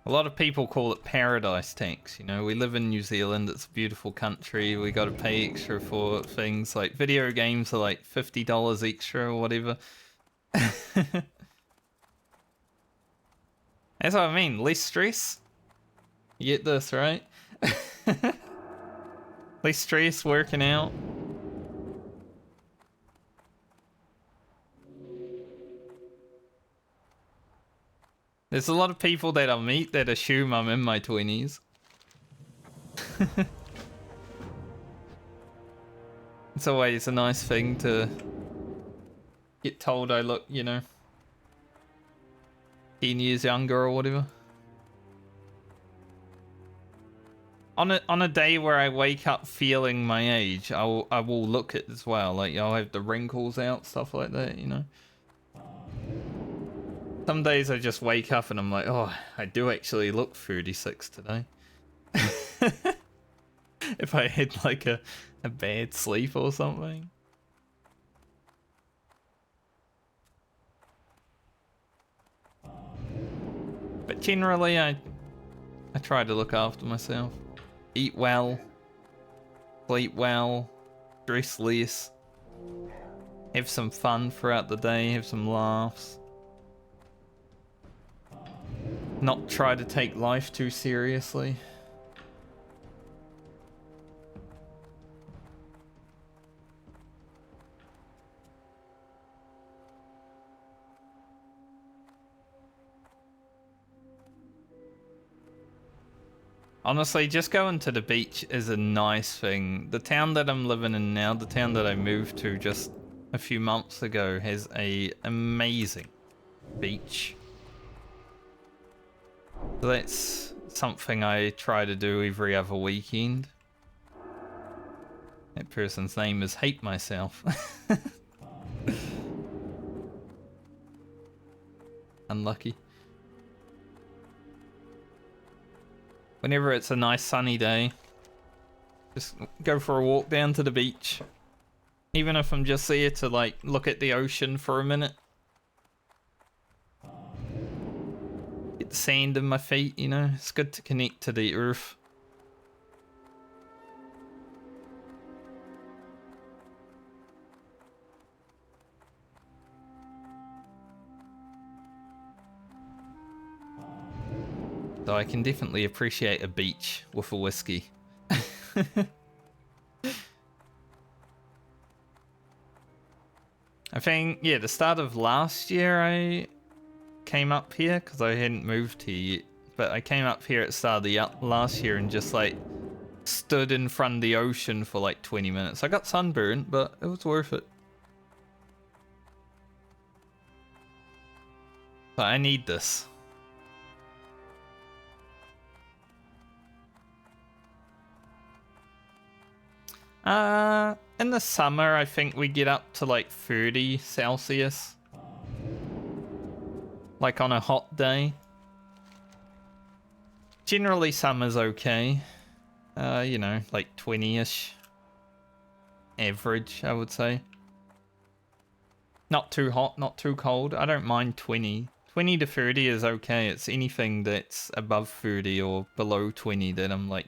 A lot of people call it paradise tax, you know, we live in New Zealand, it's a beautiful country, we gotta pay extra for things, like video games are like $50 extra or whatever. That's what I mean, less stress. You get this, right? Less stress, working out. There's a lot of people that I meet that assume I'm in my 20s. It's always a nice thing to get told I look, you know, 10 years younger or whatever. On a day where I wake up feeling my age, I will look it as well. Like, I'll have the wrinkles out, stuff like that, you know. Some days I just wake up and I'm like, oh, I do actually look 36 today. If I had like a bad sleep or something. But generally I try to look after myself. Eat well, sleep well, dress less, have some fun throughout the day, have some laughs. Not try to take life too seriously. Honestly, just going to the beach is a nice thing. The town that I'm living in now, the town that I moved to just a few months ago, has a amazing beach. So that's something I try to do every other weekend. That person's name is Hate Myself. unlucky. Whenever it's a nice sunny day, just go for a walk down to the beach. Even if I'm just there to like look at the ocean for a minute. Get the sand in my feet, you know, it's good to connect to the earth. So I can definitely appreciate a beach with a whiskey. I think, yeah, the start of last year I came up here because I hadn't moved here yet. But I came up here at the start of the last year and just like stood in front of the ocean for like 20 minutes. I got sunburned, but it was worth it. But I need this. In the summer, I think we get up to like 30 Celsius. Like on a hot day. Generally, summer's okay. You know, like 20-ish. Average, I would say. Not too hot, not too cold. I don't mind 20. 20 to 30 is okay. It's anything that's above 30 or below 20 that I'm like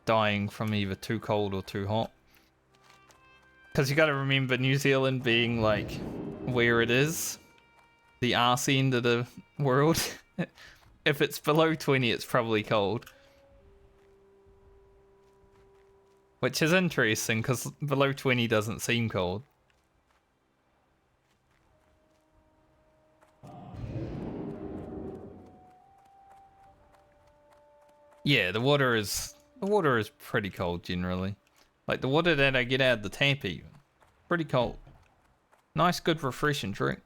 dying from either too cold or too hot. Because you got to remember New Zealand being like where it is, the arse end of the world. If it's below 20, it's probably cold. Which is interesting because below 20 doesn't seem cold. Yeah, the water is pretty cold generally. Like the water that I get out of the tap even. Pretty cold. Nice, good, refreshing drink.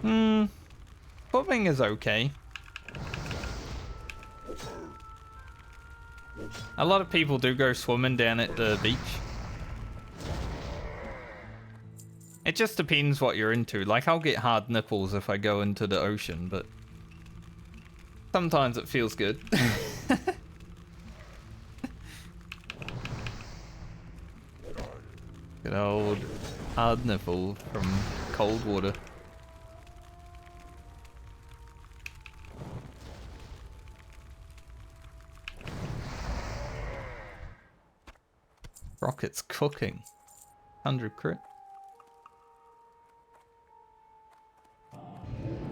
Swimming is okay. A lot of people do go swimming down at the beach. It just depends what you're into. Like, I'll get hard nipples if I go into the ocean, but sometimes it feels good. Good old hard nipple from cold water. Rocket's cooking. 100 crit.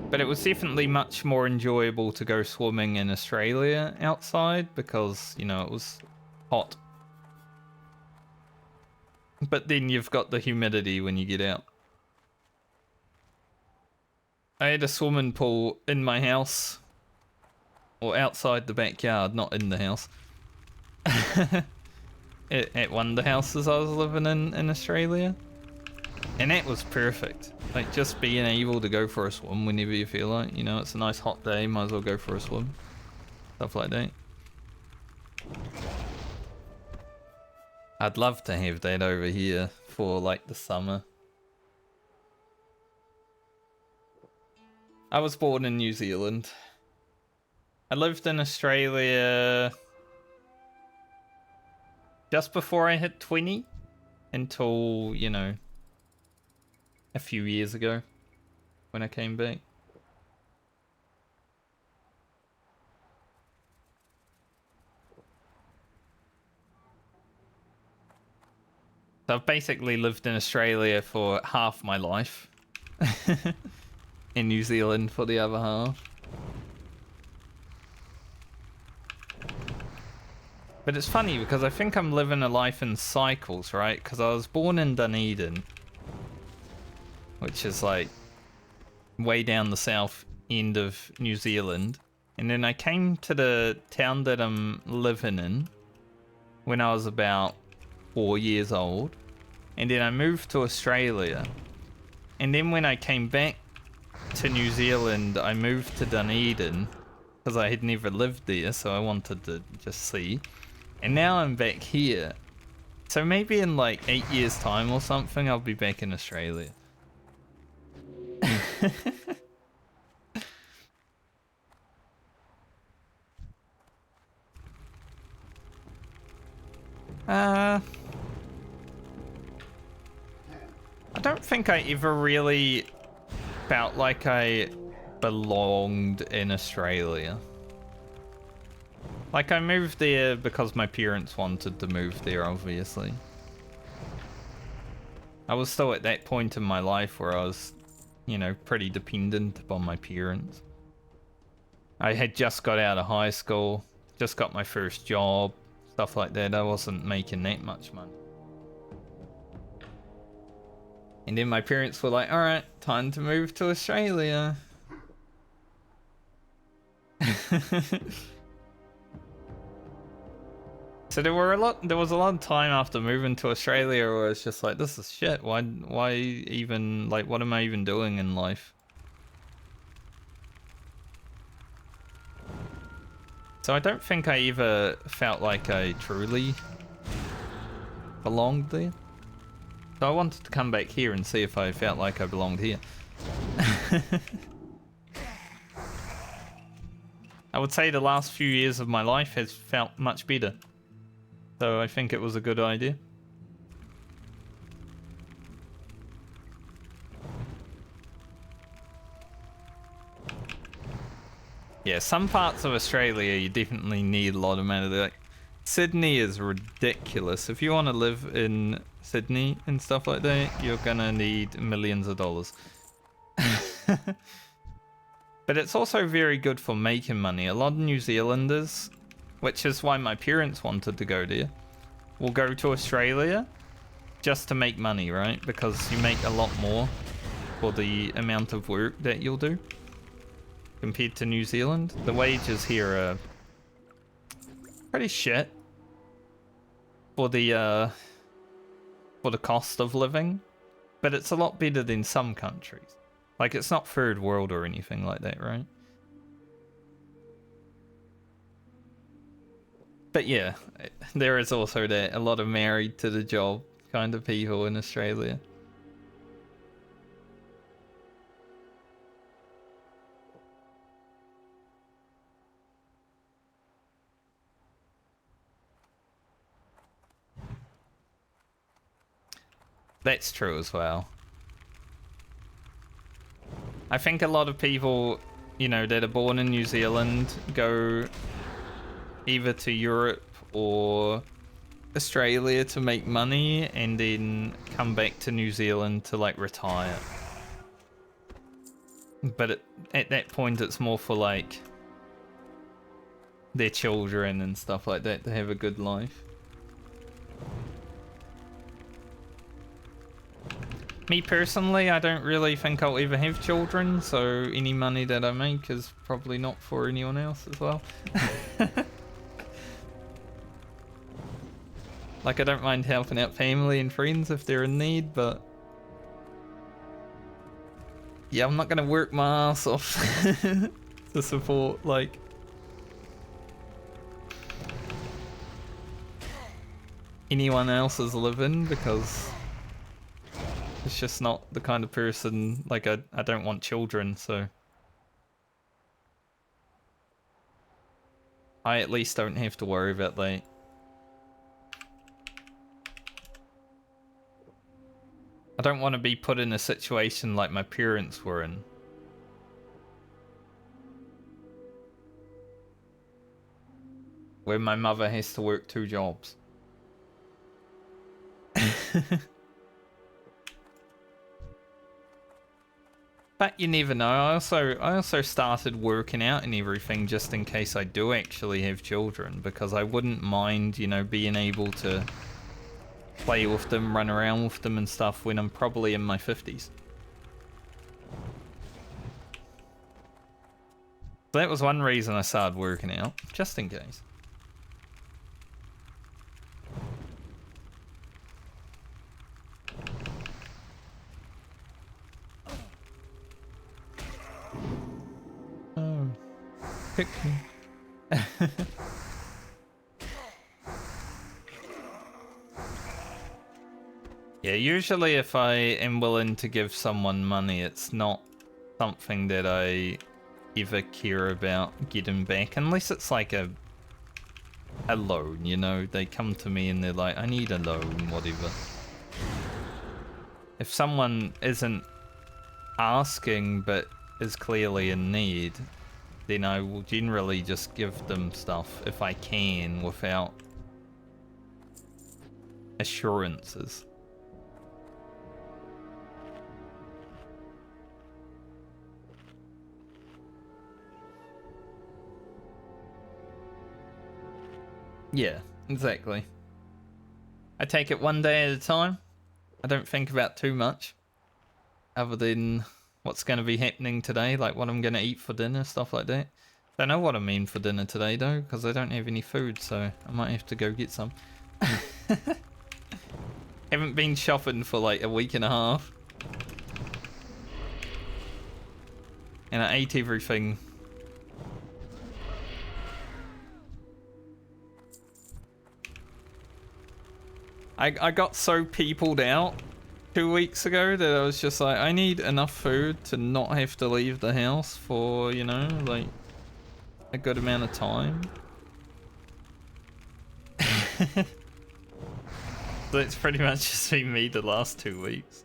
But it was definitely much more enjoyable to go swimming in Australia outside because, you know, it was hot. But then you've got the humidity when you get out. I had a swimming pool in my house. Or outside the backyard, not in the house. At one of the houses I was living in Australia. And that was perfect. Like, just being able to go for a swim whenever you feel like. You know, it's a nice hot day, might as well go for a swim. Stuff like that. I'd love to have that over here for, like, the summer. I was born in New Zealand. I lived in Australia just before I hit 20 until, you know, a few years ago when I came back. So I've basically lived in Australia for half my life. In New Zealand for the other half. But it's funny because I think I'm living a life in cycles, right? Because I was born in Dunedin, which is like way down the south end of New Zealand. And then I came to the town that I'm living in when I was about 4 years old. And then I moved to Australia. And then when I came back to New Zealand, I moved to Dunedin because I had never lived there, so I wanted to just see. And now I'm back here So maybe in like 8 years time or something, I'll be back in Australia. I don't think I ever really felt like I belonged in Australia. Like, I moved there because my parents wanted to move there, obviously. I was still at that point in my life where I was, you know, pretty dependent upon my parents. I had just got out of high school, just got my first job, stuff like that. I wasn't making that much money. And then my parents were like, alright, time to move to Australia. So there was a lot of time after moving to Australia where it's just like, this is shit. Why even, like, what am I even doing in life? So I don't think I ever felt like I truly belonged there. So I wanted to come back here and see if I felt like I belonged here. I would say the last few years of my life has felt much better. So I think it was a good idea. Yeah, some parts of Australia you definitely need a lot of money. Like, Sydney is ridiculous. If you want to live in Sydney and stuff like that, you're gonna need millions of dollars. But it's also very good for making money. A lot of New Zealanders, which is why my parents wanted to go there, will go to Australia just to make money, right? Because you make a lot more for the amount of work that you'll do compared to New Zealand. The wages here are pretty shit for the cost of living, but it's a lot better than some countries. Like, it's not third world or anything like that, right? But yeah, there is also that, a lot of married to the job kind of people in Australia. That's true as well. I think a lot of people, you know, that are born in New Zealand go either to Europe or Australia to make money and then come back to New Zealand to, like, retire. But at that point it's more for, like, their children and stuff like that to have a good life. Me personally, I don't really think I'll ever have children, so any money that I make is probably not for anyone else as well. Like, I don't mind helping out family and friends if they're in need, but yeah, I'm not gonna work my ass off to support, like, anyone else's living, because it's just not the kind of person, like, I don't want children, so I at least don't have to worry about that. I don't want to be put in a situation like my parents were in. Where my mother has to work 2 jobs. But you never know. I also started working out and everything just in case I do actually have children, because I wouldn't mind, you know, being able to play with them, run around with them and stuff when I'm probably in my 50s. So that was one reason I started working out, just in case. Oh, pick me. Yeah, usually if I am willing to give someone money, it's not something that I ever care about getting back, unless it's like a loan, you know? They come to me and they're like, I need a loan, whatever. If someone isn't asking but is clearly in need, then I will generally just give them stuff if I can without assurances. Yeah, exactly. I take it one day at a time. I don't think about too much other than what's going to be happening today, like what I'm going to eat for dinner, stuff like that. Don't know what I mean for dinner today though, because I don't have any food, so I might have to go get some. Haven't been shopping for like a week and a half. And I ate everything. I got so peopled out 2 weeks ago that I was just like, I need enough food to not have to leave the house for, you know, like a good amount of time. So it's pretty much just been me the last 2 weeks.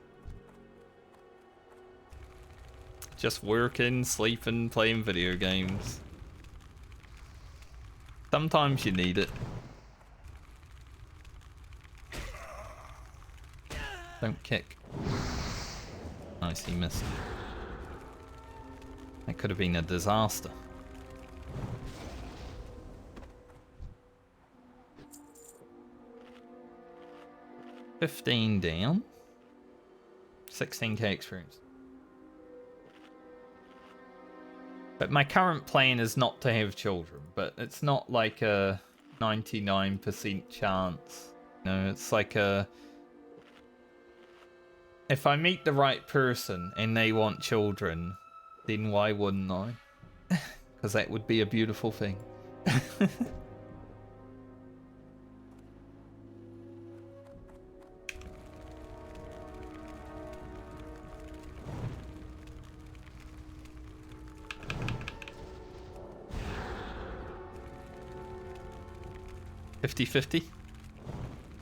Just working, sleeping, playing video games. Sometimes you need it. Don't kick. Nice, he missed. That could have been a disaster. $15 down. 16k experience. But my current plan is not to have children, but it's not like a 99% chance. You know, it's like a... If I meet the right person and they want children, then why wouldn't I? Because that would be a beautiful thing. 50-50.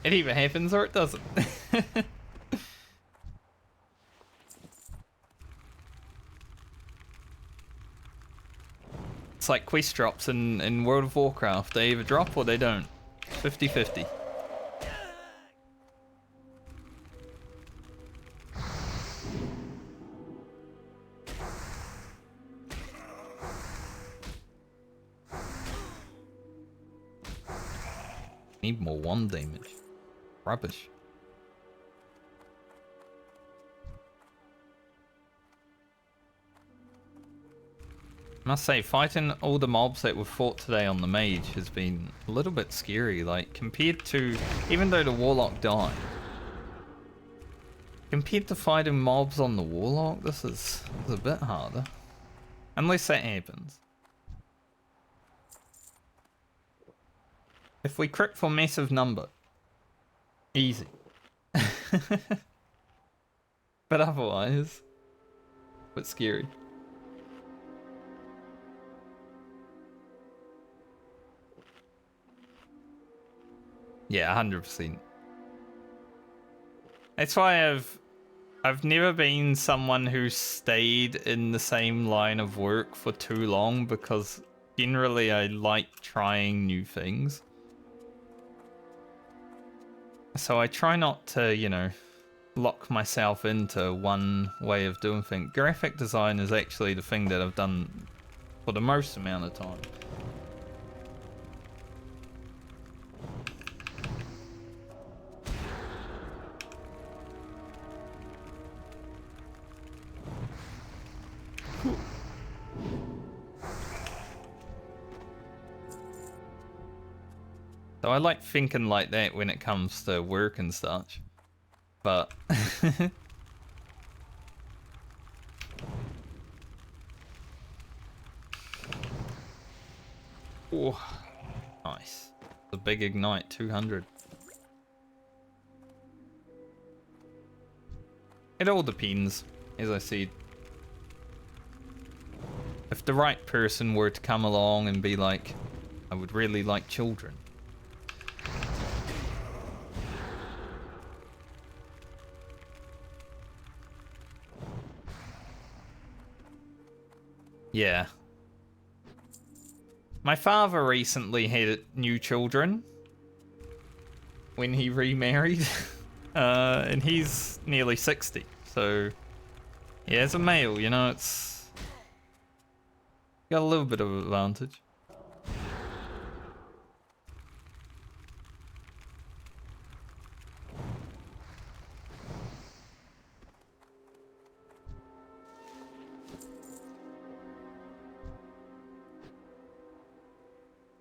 It either happens or it doesn't. It's like quest drops in World of Warcraft. They either drop or they don't. 50-50. Need more 1 damage. Rubbish. I must say, fighting all the mobs that were fought today on the Mage has been a little bit scary, like, compared to, even though the Warlock died, compared to fighting mobs on the Warlock, this is a bit harder. Unless that happens. If we crit for massive number, easy. But otherwise, a bit scary. Yeah, 100%. That's why I've never been someone who stayed in the same line of work for too long, because generally I like trying new things. So I try not to, you know, lock myself into one way of doing things. Graphic design is actually the thing that I've done for the most amount of time. So I like thinking like that when it comes to work and such, but oh, nice. The big ignite 200. It all depends, as I said. If the right person were to come along and be like, I would really like children. Yeah. My father recently had new children when he remarried. And he's nearly 60. So, yeah, as a male, you know, it's got a little bit of advantage.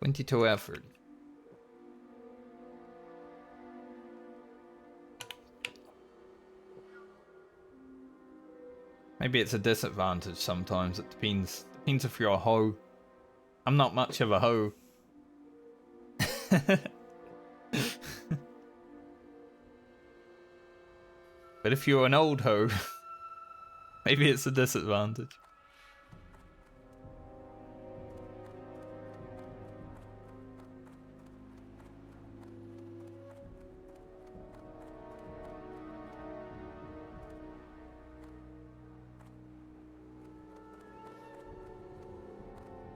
$22 effort. Maybe it's a disadvantage sometimes. It depends. Depends if you're a hoe. I'm not much of a hoe. But if you're an old hoe, maybe it's a disadvantage.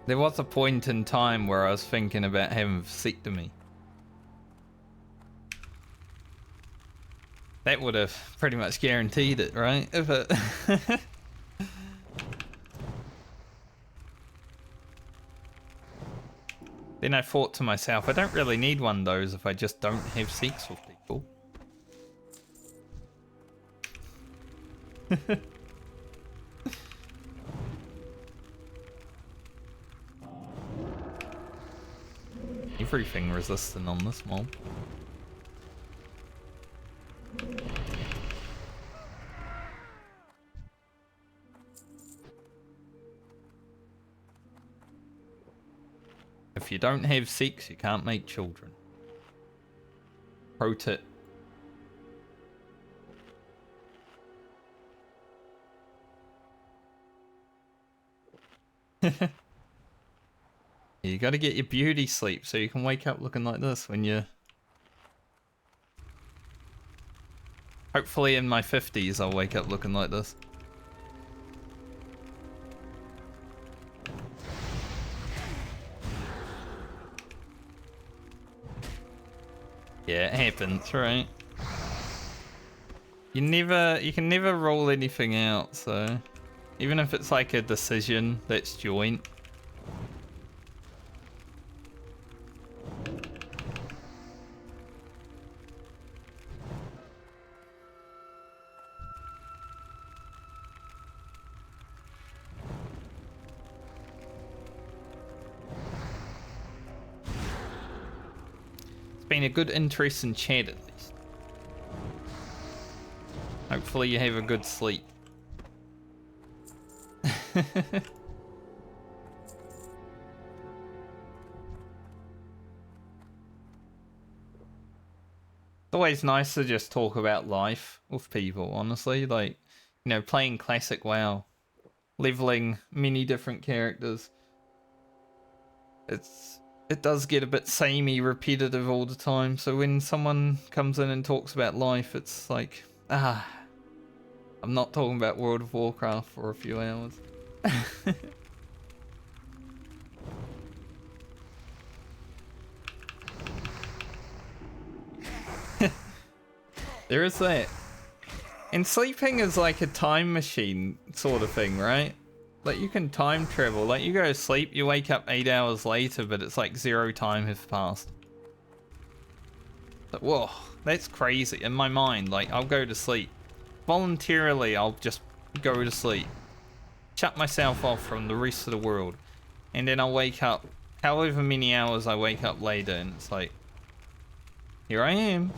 There was a point in time where I was thinking about having vasectomy. That would have pretty much guaranteed it, right? If it Then I thought to myself, I don't really need one of those if I just don't have sex with people. Everything resistant on this mob. If you don't have sex, you can't make children. Pro tip. You gotta get your beauty sleep so you can wake up looking like this when you... Hopefully in my 50s I'll wake up looking like this. Yeah, it happens, right? You can never rule anything out, so... Even if it's like a decision that's joint. Been a good interest in chat at least. Hopefully you have a good sleep. It's always nice to just talk about life with people, honestly. Like, you know, playing classic WoW, leveling many different characters. It does get a bit samey, repetitive all the time, so when someone comes in and talks about life, it's like, I'm not talking about World of Warcraft for a few hours. There is that. And sleeping is like a time machine sort of thing, right? Like, you can time travel. Like, you go to sleep, you wake up 8 hours later, but it's like 0 time has passed. Like, whoa, that's crazy. In my mind, like, I'll go to sleep. Voluntarily, I'll just go to sleep. Shut myself off from the rest of the world. And then I'll wake up, however many hours I wake up later, and it's like, here I am.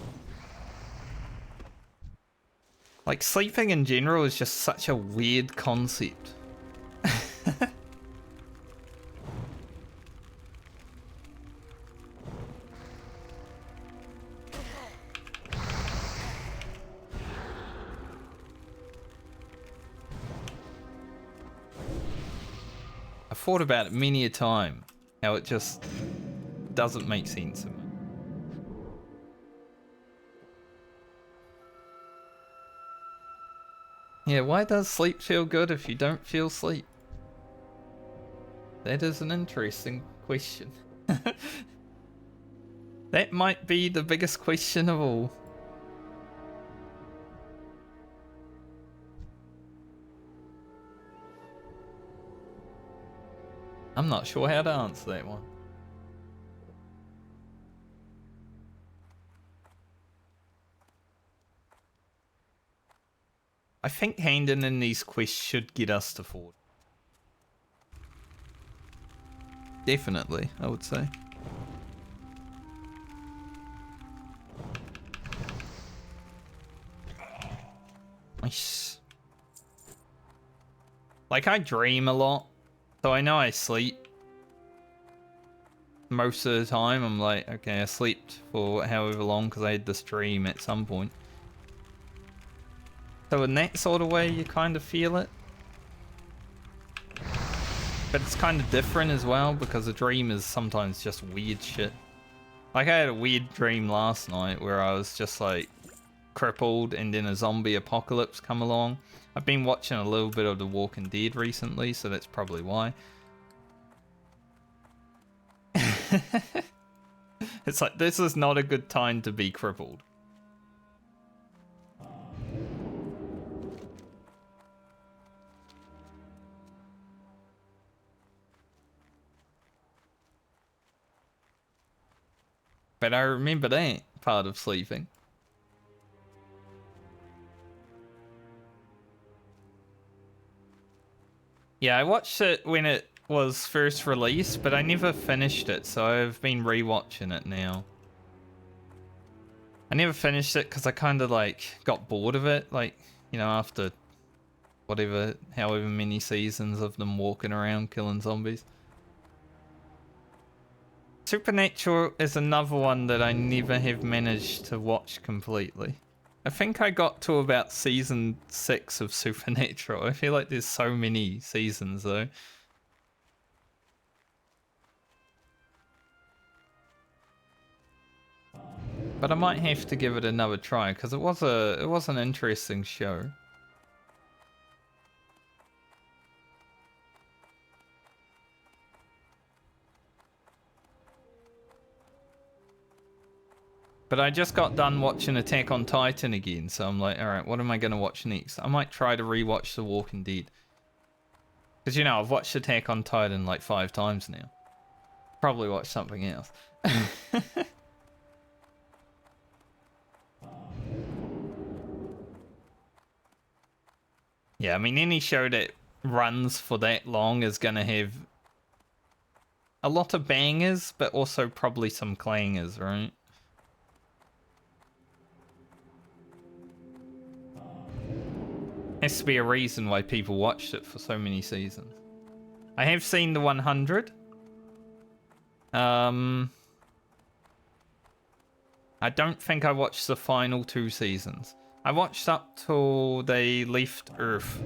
Like, sleeping in general is just such a weird concept. I thought about it many a time, how it just doesn't make sense to me. Yeah, why does sleep feel good if you don't feel sleep? That is an interesting question. That might be the biggest question of all. I'm not sure how to answer that one. I think handing in these quests should get us to 40. Definitely, I would say. Nice. Like, I dream a lot, so I know I sleep. Most of the time, I'm like, okay, I slept for however long because I had this dream at some point. So in that sort of way, you kind of feel it. But it's kind of different as well, because a dream is sometimes just weird shit. Like, I had a weird dream last night where I was just like crippled and then a zombie apocalypse come along. I've been watching a little bit of The Walking Dead recently, so that's probably why. It's like, this is not a good time to be crippled. But I remember that part of sleeping. Yeah, I watched it when it was first released, but I never finished it, so I've been rewatching it now. I never finished it because I kind of like got bored of it, like, you know, after whatever, however many seasons of them walking around killing zombies. Supernatural is another one that I never have managed to watch completely. I think I got to about season 6 of Supernatural. I feel like there's so many seasons though. But I might have to give it another try because it was an interesting show. But I just got done watching Attack on Titan again, so I'm like, alright, what am I going to watch next? I might try to rewatch The Walking Dead. Because, you know, I've watched Attack on Titan like 5 times now. Probably watch something else. Yeah, I mean, any show that runs for that long is going to have a lot of bangers, but also probably some clangers, right? Has to be a reason why people watched it for so many seasons. I have seen the 100. I don't think I watched the final 2 seasons. I watched up till they left Earth.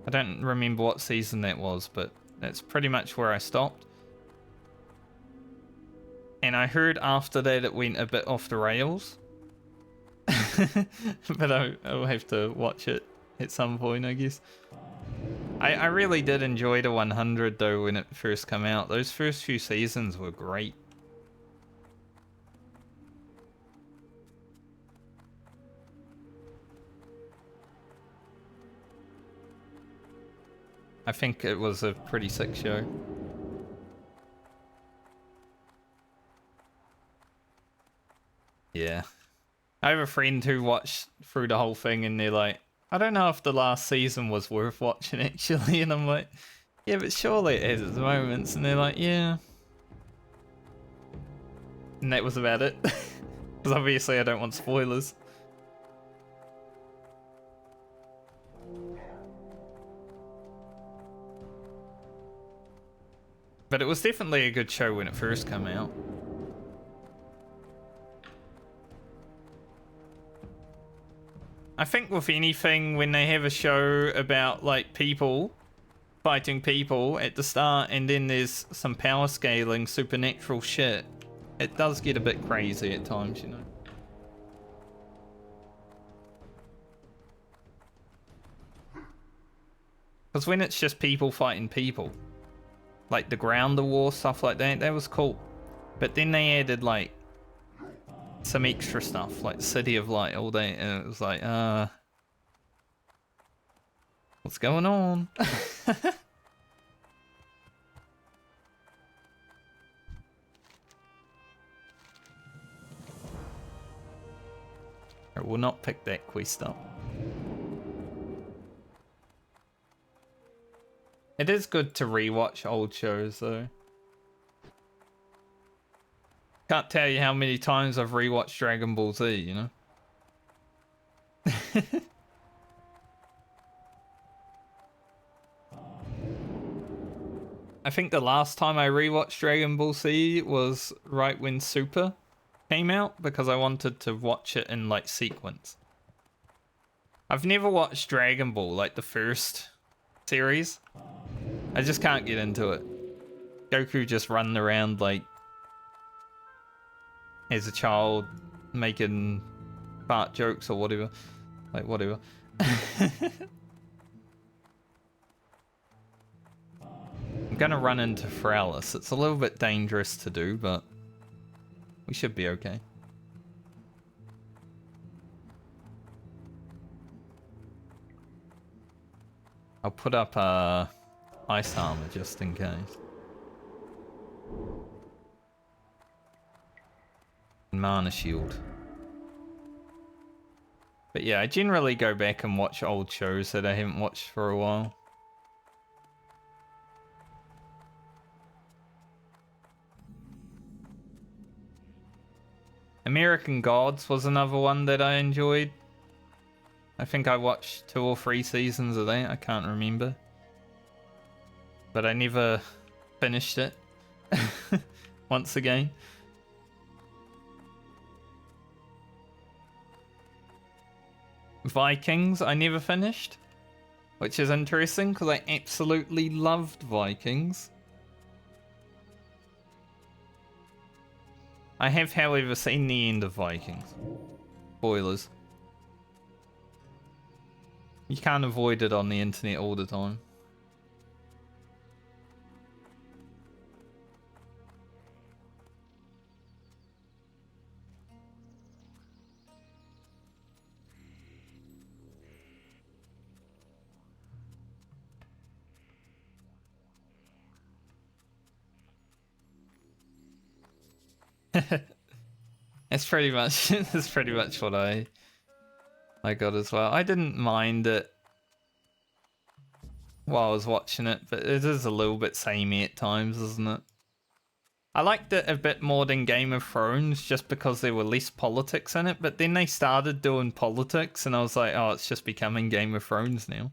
I don't remember what season that was, but that's pretty much where I stopped. And I heard after that it went a bit off the rails. But I'll have to watch it at some point, I guess. I really did enjoy the 100 though when it first came out. Those first few seasons were great. I think it was a pretty sick show. Yeah. I have a friend who watched through the whole thing and they're like, I don't know if the last season was worth watching actually. And I'm like, yeah, but surely it has its moments. And they're like, yeah. And that was about it. Because obviously I don't want spoilers. But it was definitely a good show when it first came out. I think with anything, when they have a show about like people, fighting people at the start, and then there's some power scaling, supernatural shit. It does get a bit crazy at times, you know. Because when it's just people fighting people, like the ground war, stuff like that, that was cool. But then they added like some extra stuff, like City of Light all day, and it was like, what's going on? I will not pick that quest up. It is good to rewatch old shows, though. Can't tell you how many times I've rewatched Dragon Ball Z, you know? I think the last time I rewatched Dragon Ball Z was right when Super came out, because I wanted to watch it in, like, sequence. I've never watched Dragon Ball, like, the first series. I just can't get into it. Goku just running around like as a child making fart jokes or whatever. Like whatever. I'm gonna run into Fralis. It's a little bit dangerous to do, but we should be okay. I'll put up ice armor just in case. Mana shield. But yeah, I generally go back and watch old shows that I haven't watched for a while. American Gods was another one that I enjoyed. I think I watched 2 or 3 seasons of that, I can't remember. But I never finished it. Once again. Vikings, I never finished. Which is interesting, because I absolutely loved Vikings. I have, however, seen the end of Vikings. Spoilers. You can't avoid it on the internet all the time. That's pretty much what I got as well. I didn't mind it while I was watching it, but it is a little bit samey at times, isn't it? I liked it a bit more than Game of Thrones just because there were less politics in it, but then they started doing politics and I was like, oh, it's just becoming Game of Thrones now.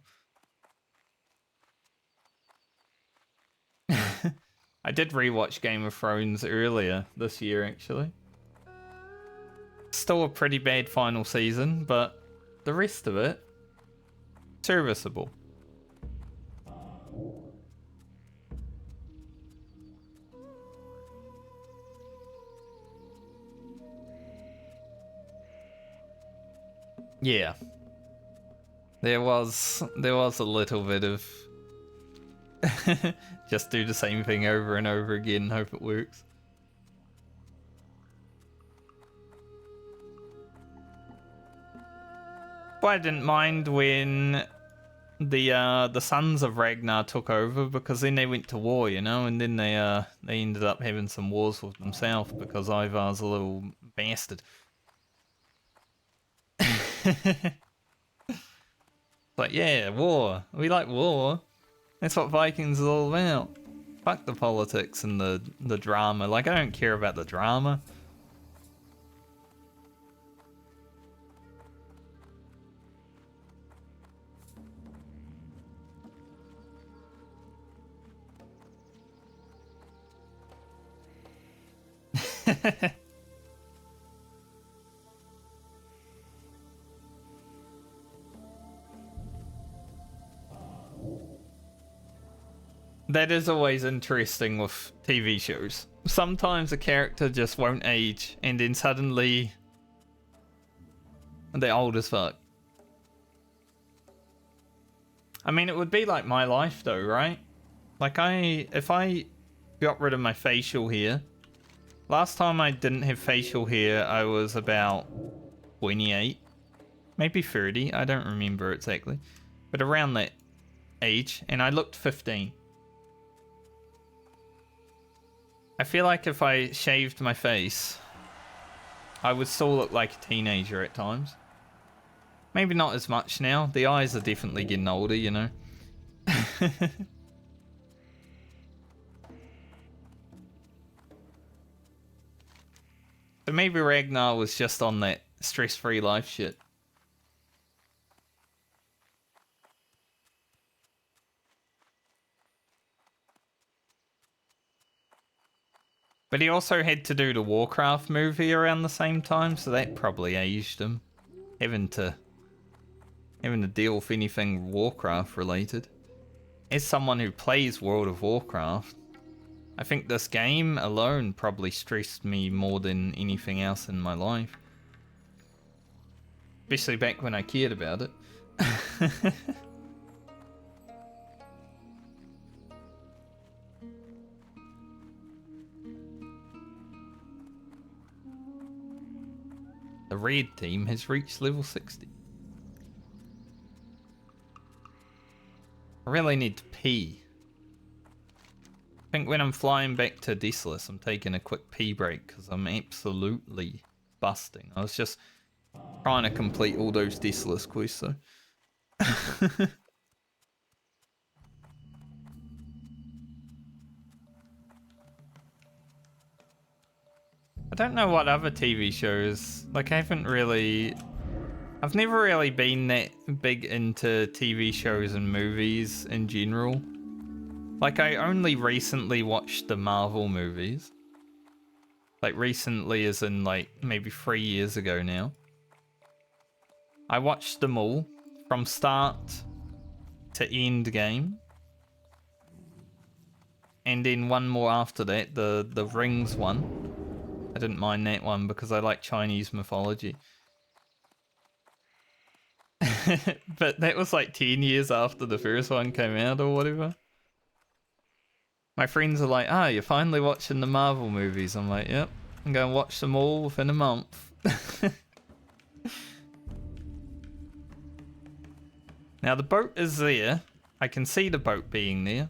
I did rewatch Game of Thrones earlier this year, actually. Still a pretty bad final season, but the rest of it, serviceable. Yeah. There was a little bit of just do the same thing over and over again, hope it works. But I didn't mind when the Sons of Ragnar took over, because then they went to war, you know, and then they ended up having some wars with themselves because Ivar's a little bastard. Like, yeah, war. We like war. That's what Vikings is all about. Fuck the politics and the drama. Like, I don't care about the drama. That is always interesting with TV shows. Sometimes a character just won't age, and then suddenly they're old as fuck. I mean, it would be like my life though, right? Like if I got rid of my facial hair, last time I didn't have facial hair, I was about 28, maybe 30, I don't remember exactly, but around that age, and I looked 15. I feel like if I shaved my face, I would still look like a teenager at times. Maybe not as much now. The eyes are definitely getting older, you know. So maybe Ragnar was just on that stress-free life shit. But he also had to do the Warcraft movie around the same time, so that probably aged him. Having to deal with anything Warcraft related. As someone who plays World of Warcraft, I think this game alone probably stressed me more than anything else in my life. Especially back when I cared about it. The red team has reached level 60. I really need to pee. I think when I'm flying back to Desolus, I'm taking a quick pee break because I'm absolutely busting. I was just trying to complete all those Desolus quests, so. I don't know what other TV shows, like I've never really been that big into TV shows and movies in general. Like I only recently watched the Marvel movies. Like recently as in like maybe 3 years ago now. I watched them all from start to end game. And then one more after that, the Rings one. I didn't mind that one because I like Chinese mythology. But that was like 10 years after the first one came out or whatever. My friends are like, you're finally watching the Marvel movies. I'm like, yep, I'm going to watch them all within a month. Now the boat is there. I can see the boat being there.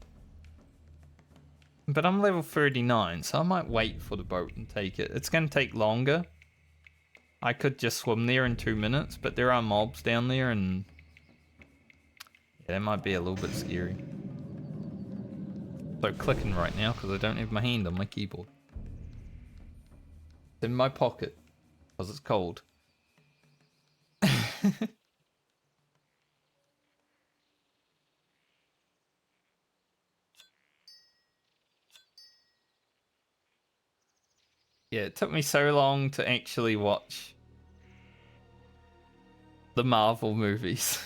But I'm level 39, so I might wait for the boat and take it. It's going to take longer. I could just swim there in 2 minutes, but there are mobs down there and yeah, that might be a little bit scary. So clicking right now because I don't have my hand on my keyboard. It's in my pocket because it's cold. Yeah, it took me so long to actually watch the Marvel movies.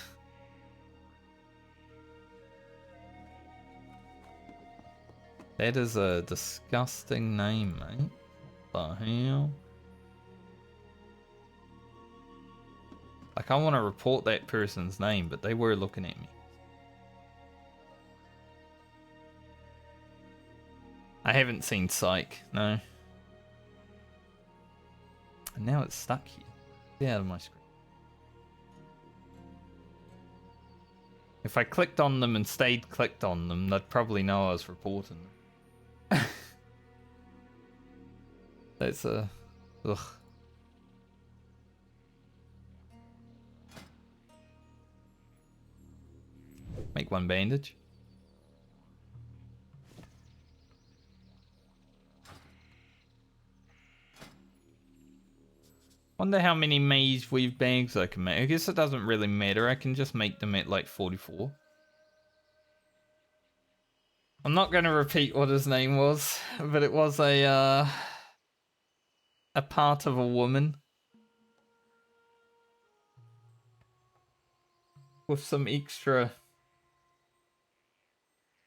That is a disgusting name, mate. What the hell? Like, I want to report that person's name, but they were looking at me. I haven't seen Psych, no. And now it's stuck here. Get out of my screen. If I clicked on them and stayed clicked on them, they'd probably know I was reporting them. That's a... ugh. Make one bandage. Wonder how many Mage weave bags I can make. I guess it doesn't really matter. I can just make them at like 44. I'm not going to repeat what his name was, but it was a part of a woman with some extra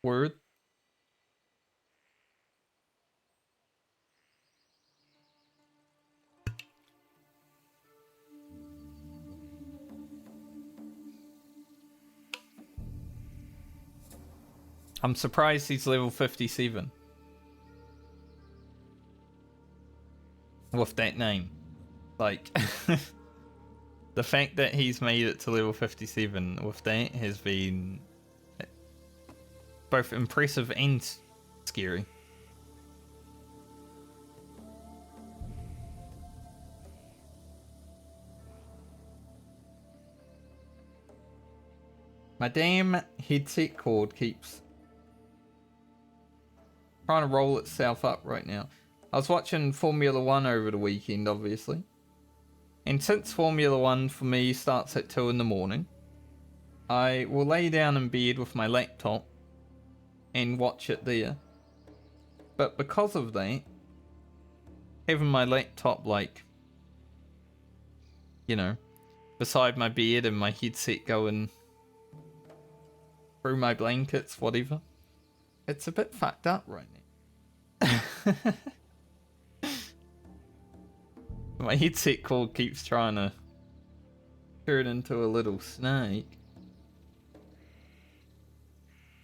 word. I'm surprised he's level 57. With that name. Like, the fact that he's made it to level 57 with that has been both impressive and scary. My damn headset cord keeps trying to roll itself up right now. I was watching Formula 1 over the weekend, obviously. And since Formula 1 for me starts at 2 in the morning, I will lay down in bed with my laptop and watch it there. But because of that, having my laptop, like, you know, beside my bed and my headset going through my blankets, whatever, it's a bit fucked up right now. My headset cord keeps trying to turn into a little snake.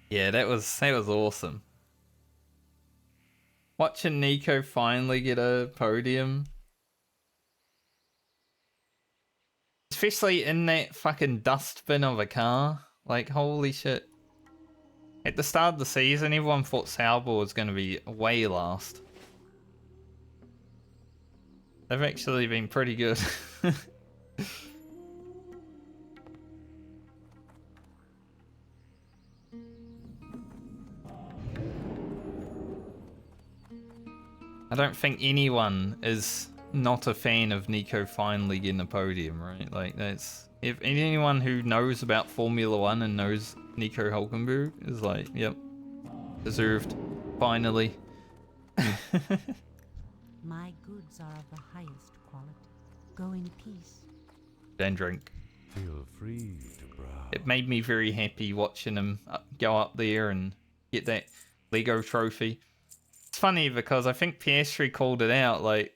Yeah, that was awesome. Watching Nico finally get a podium. Especially in that fucking dustbin of a car. Like, holy shit. At the start of the season, everyone thought Sauber was going to be way last. They've actually been pretty good. I don't think anyone is not a fan of Nico finally getting a podium, right? Like, that's... If anyone who knows about Formula 1 and knows Nico Hulkenberg is like, yep, deserved. Finally. My goods are of the highest quality. Go in peace. And drink. Feel free to browse. It made me very happy watching him go up there and get that Lego trophy. It's funny because I think Piastri called it out, like,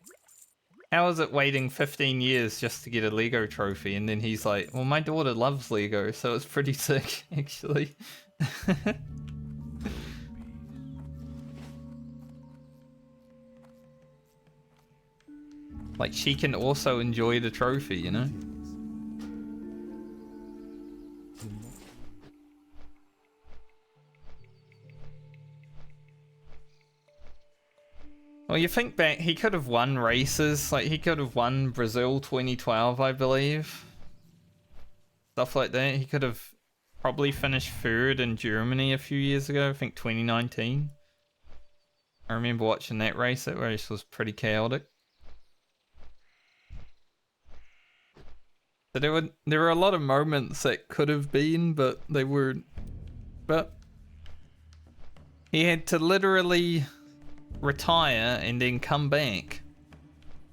how is it waiting 15 years just to get a Lego trophy? And then he's like, well, my daughter loves Lego, so it's pretty sick, actually. Like, she can also enjoy the trophy, you know? Well, you think back, he could have won races. Like, he could have won Brazil 2012, I believe. Stuff like that. He could have probably finished third in Germany a few years ago. I think 2019. I remember watching that race. That race was pretty chaotic. So there were a lot of moments that could have been, but they weren't. But he had to literally retire and then come back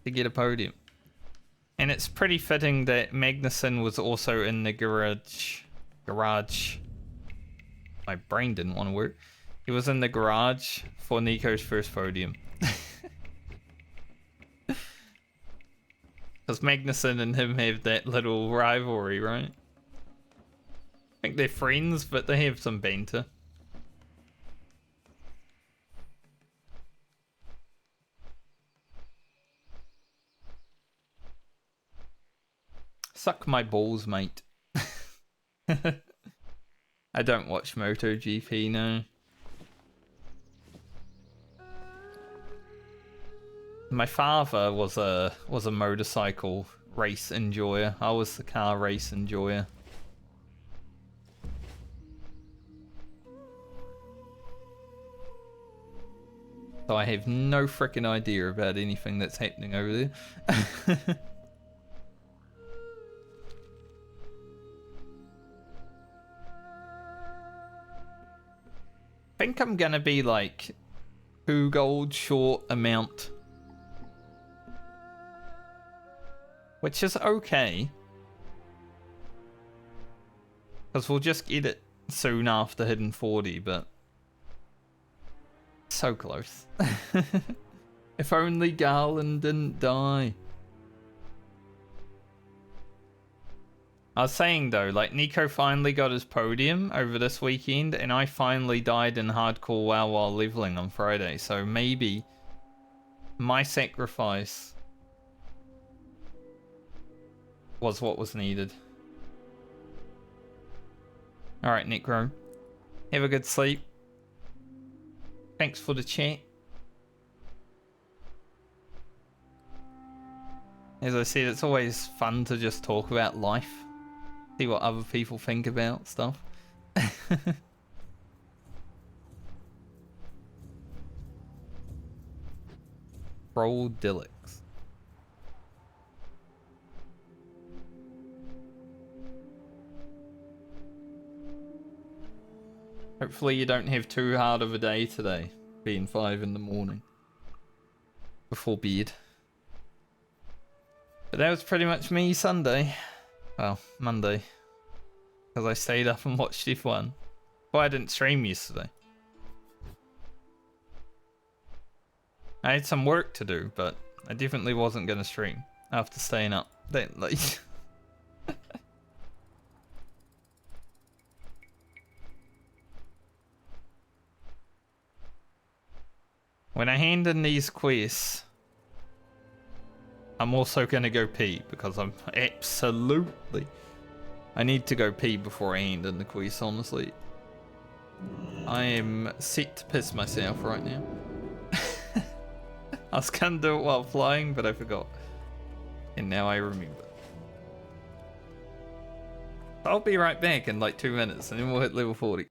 to get a podium. And it's pretty fitting that Magnussen was also in the garage. My brain didn't want to work. He was in the garage for Nico's first podium. Because Magnussen and him have that little rivalry, right? I think they're friends, but they have some banter. Suck my balls, mate. I don't watch MotoGP, no. My father was a motorcycle race enjoyer. I was the car race enjoyer. So I have no freaking idea about anything that's happening over there. I think I'm gonna be like 2 gold short amount. Which is okay. Because we'll just get it soon after Hidden 40, but... so close. If only Garland didn't die. I was saying though, like Nico finally got his podium over this weekend, and I finally died in hardcore WoW while leveling on Friday. So maybe my sacrifice was what was needed. All right, Necro, have a good sleep. Thanks for the chat. As I said, it's always fun to just talk about life. See what other people think about stuff. Brodilix. Hopefully you don't have too hard of a day today, being 5 in the morning. Before bed. But that was pretty much me Sunday. Well, Monday. Because I stayed up and watched F1. Well, I didn't stream yesterday. I had some work to do, but I definitely wasn't going to stream after staying up that late. When I hand in these quests, I'm also going to go pee because I'm absolutely... I need to go pee before I hand in the quest, honestly. I am set to piss myself right now. I was going to do it while flying, but I forgot. And now I remember. I'll be right back in like 2 minutes and then we'll hit level 40.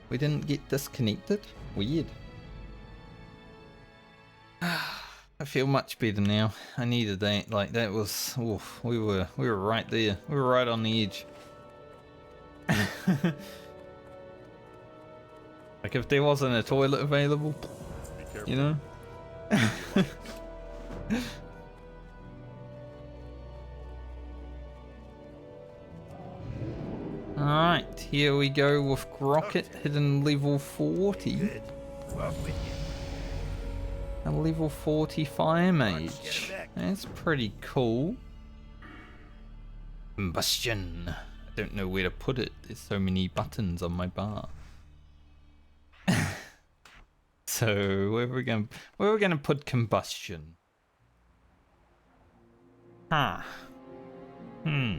We didn't get disconnected? Weird. I feel much better now. I needed that. Like that was oof, we were right there. We were right on the edge. Like if there wasn't a toilet available, you know? Alright, here we go with Grocket hitting level 40. Good. Off with you. A level 40 Fire Mage. Get her back. That's pretty cool. Combustion. I don't know where to put it. There's so many buttons on my bar. So where are we gonna put combustion? Huh. Hmm.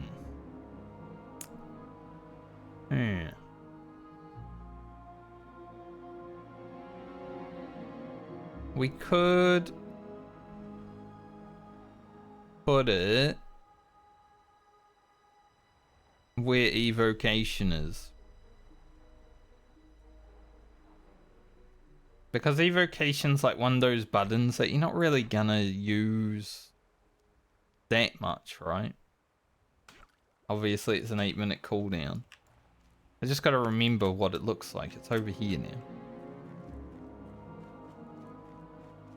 We could put it where evocation is. Because evocation's like one of those buttons that you're not really gonna use that much, right? Obviously it's an 8-minute cooldown. I just gotta remember what it looks like. It's over here now.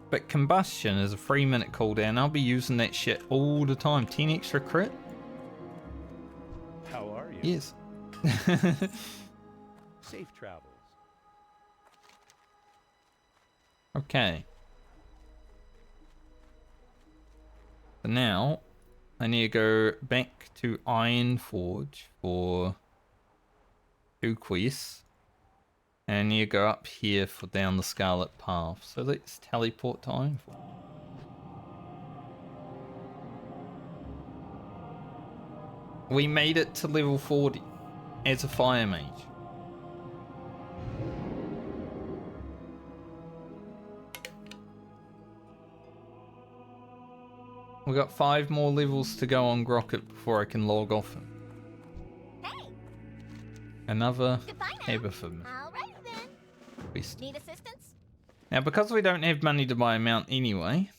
But combustion is a 3-minute cooldown. I'll be using that shit all the time. 10 extra crit? How are you? Yes. Safe travels. Okay. So now I need to go back to Ironforge for 2 quests. And I need to go up here for down the Scarlet Path. So let's teleport to Ironforge. We made it to level 40 as a Fire Mage. We got 5 more levels to go on Grocket before I can log off him. Hey, Another goodbye now. Haberford All right then. quest. Need assistance? Now, because we don't have money to buy a mount anyway,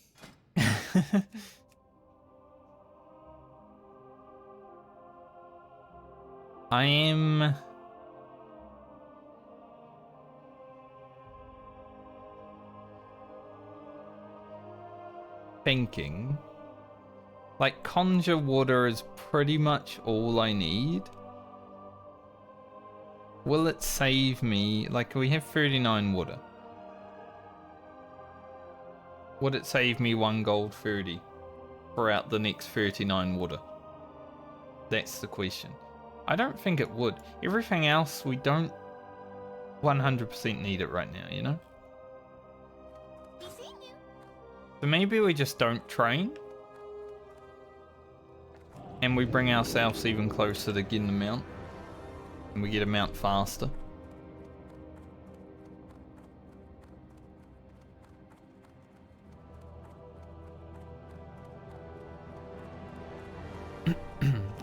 I am thinking, like, conjure water is pretty much all I need. Will it save me? Like, we have 39 water. Would it save me 1 gold 30 throughout the next 39 water? That's the question. I don't think it would. Everything else, we don't 100% need it right now, you know? Be seeing you. So maybe we just don't train. And we bring ourselves even closer to getting the mount. And we get a mount faster.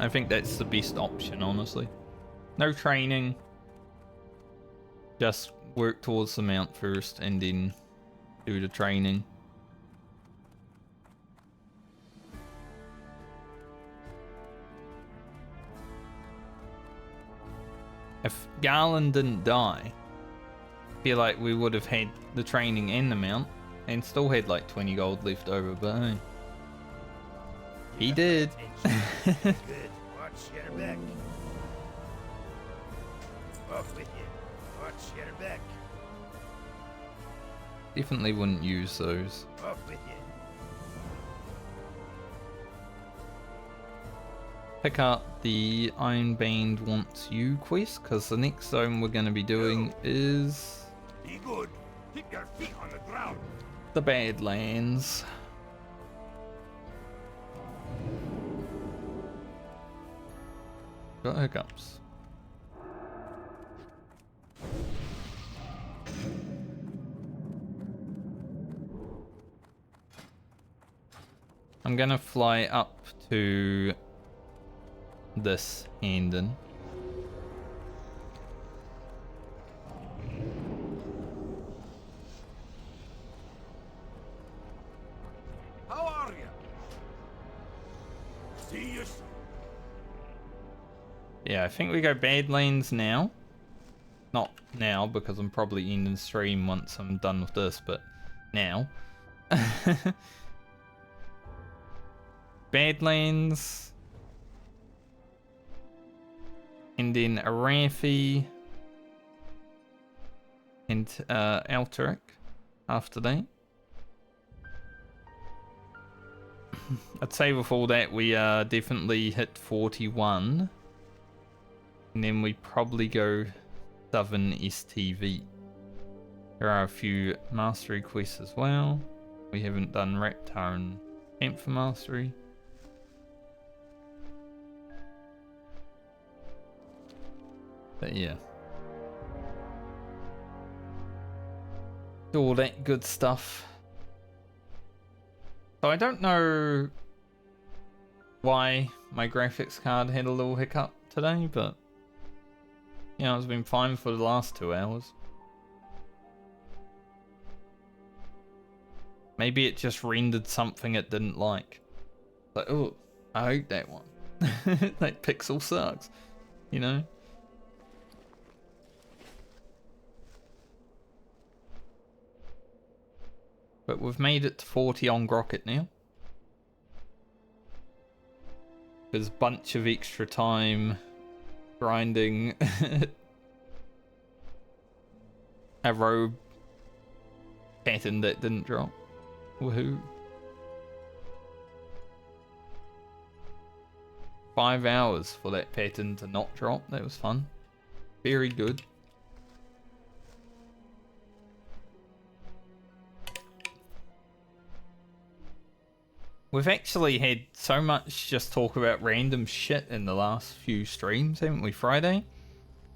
I think that's the best option, honestly. No training. Just work towards the mount first and then do the training. If Garland didn't die, I feel like we would have had the training and the mount and still had like 20 gold left over, but hey. He did. Good. Watch, get her back. Off with you. Watch, get her back. Definitely wouldn't use those. Off with you. Pick up the Iron Band Wants You quest, because the next zone we're going to be doing is Be good. Keep your feet on the ground. the Badlands. Got hiccups. I'm gonna fly up to this Hendon. Yeah, I think we go Badlands now. Not now, because I'm probably ending stream once I'm done with this, but now. Badlands. And then Arathi. And Alterac after that. I'd say with all that we definitely hit 41. And then we probably go Southern STV. There are a few mastery quests as well. We haven't done Raptor and Camp for mastery. But yeah. All that good stuff. So I don't know why my graphics card had a little hiccup today, but you know, it's been fine for the last 2 hours. Maybe it just rendered something it didn't like. Like, oh, I hate that one. That pixel sucks, you know? But we've made it to 40 on Grocket now. There's a bunch of extra time grinding a robe pattern that didn't drop. Woohoo. 5 hours for that pattern to not drop. That was fun. Very good. We've actually had so much just talk about random shit in the last few streams, haven't we, Friday?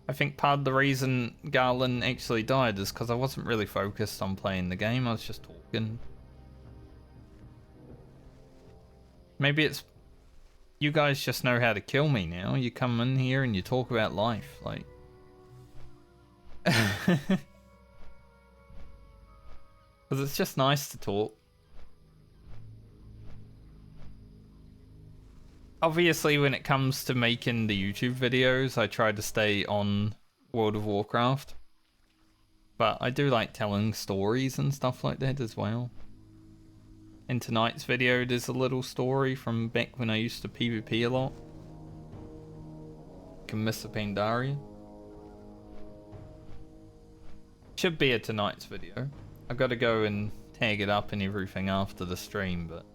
I think part of the reason Garland actually died is because I wasn't really focused on playing the game, I was just talking. Maybe it's... You guys just know how to kill me now. You come in here and you talk about life, like... Because it's just nice to talk. Obviously, when it comes to making the YouTube videos, I try to stay on World of Warcraft. But I do like telling stories and stuff like that as well. In tonight's video, there's a little story from back when I used to PvP a lot. Can miss a Pandaria. Should be a tonight's video. I've got to go and tag it up and everything after the stream, but...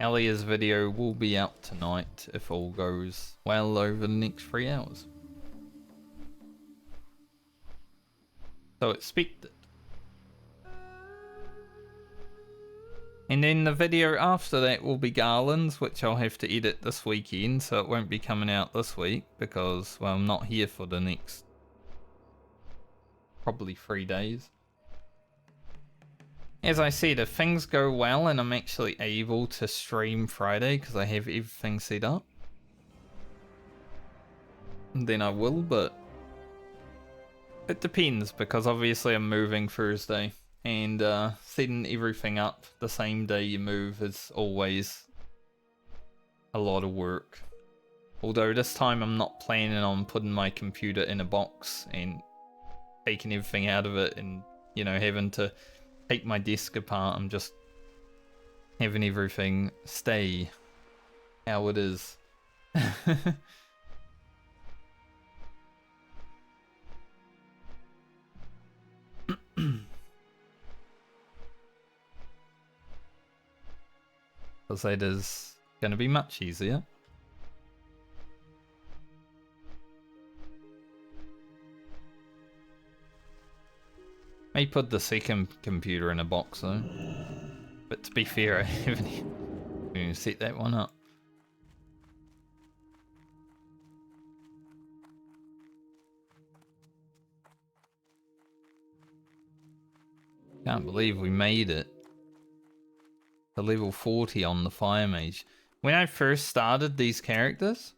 Alia's video will be out tonight if all goes well over the next 3 hours. So expect it. And then the video after that will be Garland's, which I'll have to edit this weekend, so it won't be coming out this week because, well, I'm not here for the next probably 3 days. As I said, if things go well and I'm actually able to stream Friday because I have everything set up, then I will, but it depends because obviously I'm moving Thursday and setting everything up the same day you move is always a lot of work. Although this time I'm not planning on putting my computer in a box and taking everything out of it and, you know, having to take my desk apart. I'm just having everything stay how it is. Because that is going to be much easier. May put the second computer in a box though. But to be fair, I haven't even set that one up. Can't believe we made it to level 40 on the Fire Mage. When I first started these characters,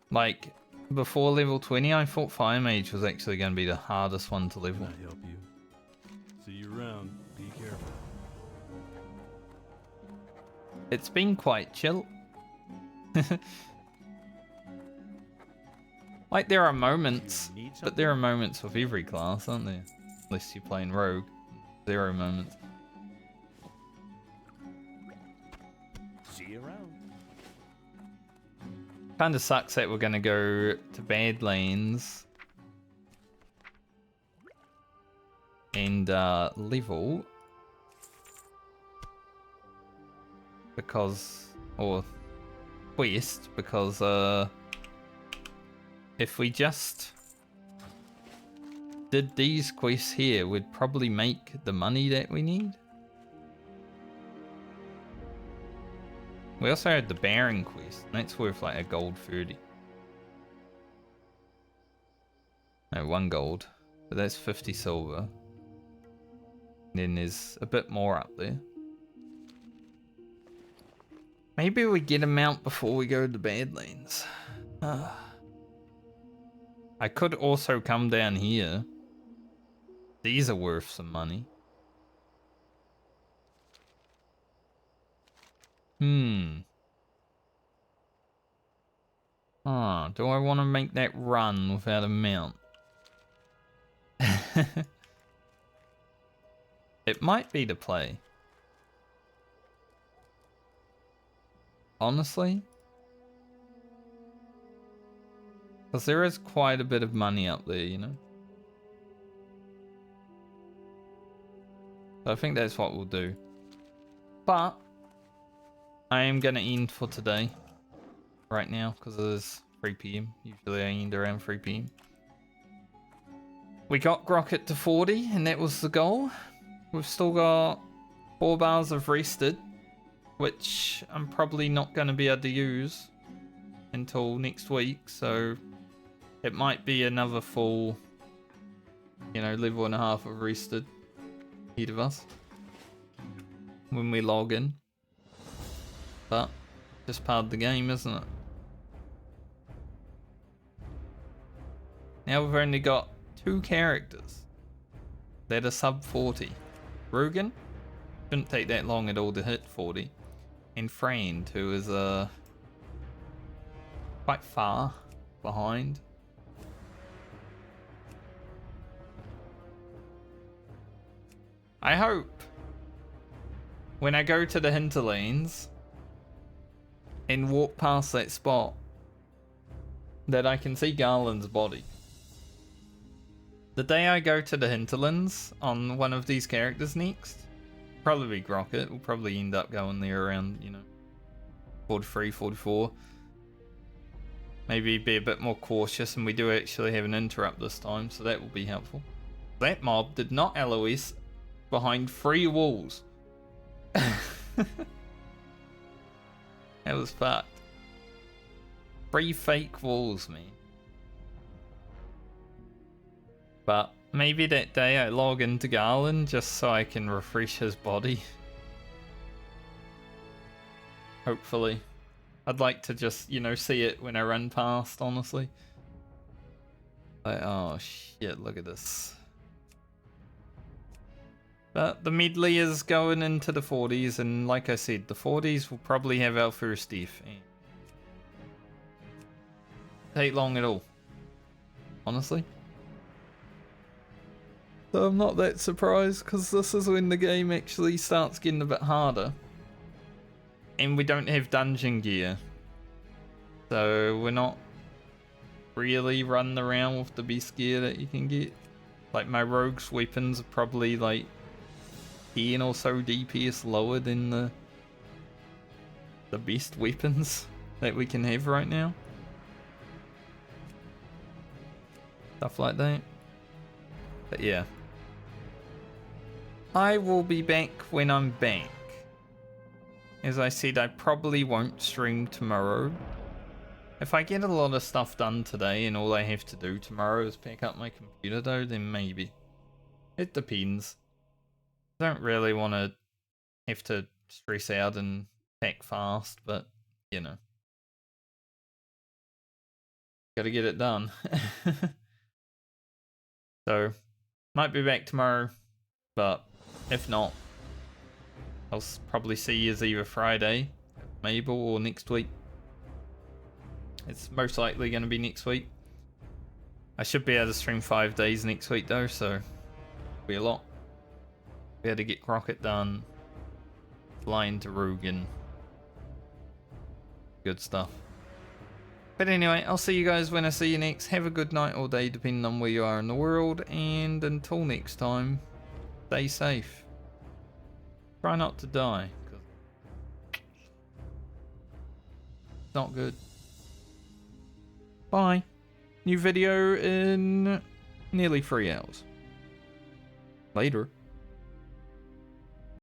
like before level 20, I thought Fire Mage was actually going to be the hardest one to level. Can I help you? See you around. Be careful. It's been quite chill. Like, there are moments, You need but there are moments with every class, aren't there? Unless you're playing Rogue. 0 moments. See you around. Kinda sucks that we're gonna go to Badlands and level because, or quest, because if we just did these quests here, we'd probably make the money that we need. We also had the Baron quest, and that's worth like a gold 30. No, 1 gold, but that's 50 silver. And then there's a bit more up there. Maybe we get them out before we go to the Badlands. I could also come down here. These are worth some money. Do I want to make that run without a mount? It might be to play. Honestly. Because there is quite a bit of money up there, you know? So I think that's what we'll do. But I am going to end for today. Right now, because it is 3 PM. Usually I end around 3 PM. We got Grocket to 40, and that was the goal. We've still got 4 bars of rested, which I'm probably not going to be able to use until next week, so it might be another full, you know, level and a half of rested ahead of us when we log in. But just part of the game, isn't it? Now we've only got 2 characters that are sub 40. Rugen, shouldn't take that long at all to hit 40. And Frand, who is quite far behind. I hope when I go to the hinterlands and walk past that spot that I can see Garland's body. The day I go to the hinterlands on one of these characters next, probably be Grocket, we'll probably end up going there around, you know, 43, 44. Maybe be a bit more cautious, and we do actually have an interrupt this time, so that will be helpful. That mob did not LOS behind 3 walls. That was fucked. 3 fake walls, man. But maybe that day I log into Garland just so I can refresh his body. Hopefully. I'd like to just, you know, see it when I run past, honestly. Like, oh shit, look at this. But the Medley is going into the 40s, and like I said, the 40s will probably have our first death. Take long at all. Honestly. So I'm not that surprised, because this is when the game actually starts getting a bit harder. And we don't have dungeon gear. So we're not really running around with the best gear that you can get. Like, my rogue's weapons are probably like 10 or so DPS lower than the best weapons that we can have right now. Stuff like that. But yeah. I will be back when I'm back. As I said, I probably won't stream tomorrow. If I get a lot of stuff done today and all I have to do tomorrow is pack up my computer though, then maybe. It depends. I don't really want to have to stress out and pack fast, but, you know. Gotta get it done. So, might be back tomorrow, but if not, I'll probably see you either Friday, maybe, or next week. It's most likely going to be next week. I should be able to stream 5 days next week though, so it'll be a lot. We had to get Crockett done. Flying to Rugen. Good stuff. But anyway, I'll see you guys when I see you next. Have a good night or day depending on where you are in the world. And until next time, stay safe. Try not to die. 'Cause it's not good. Bye. New video in nearly 3 hours. Later.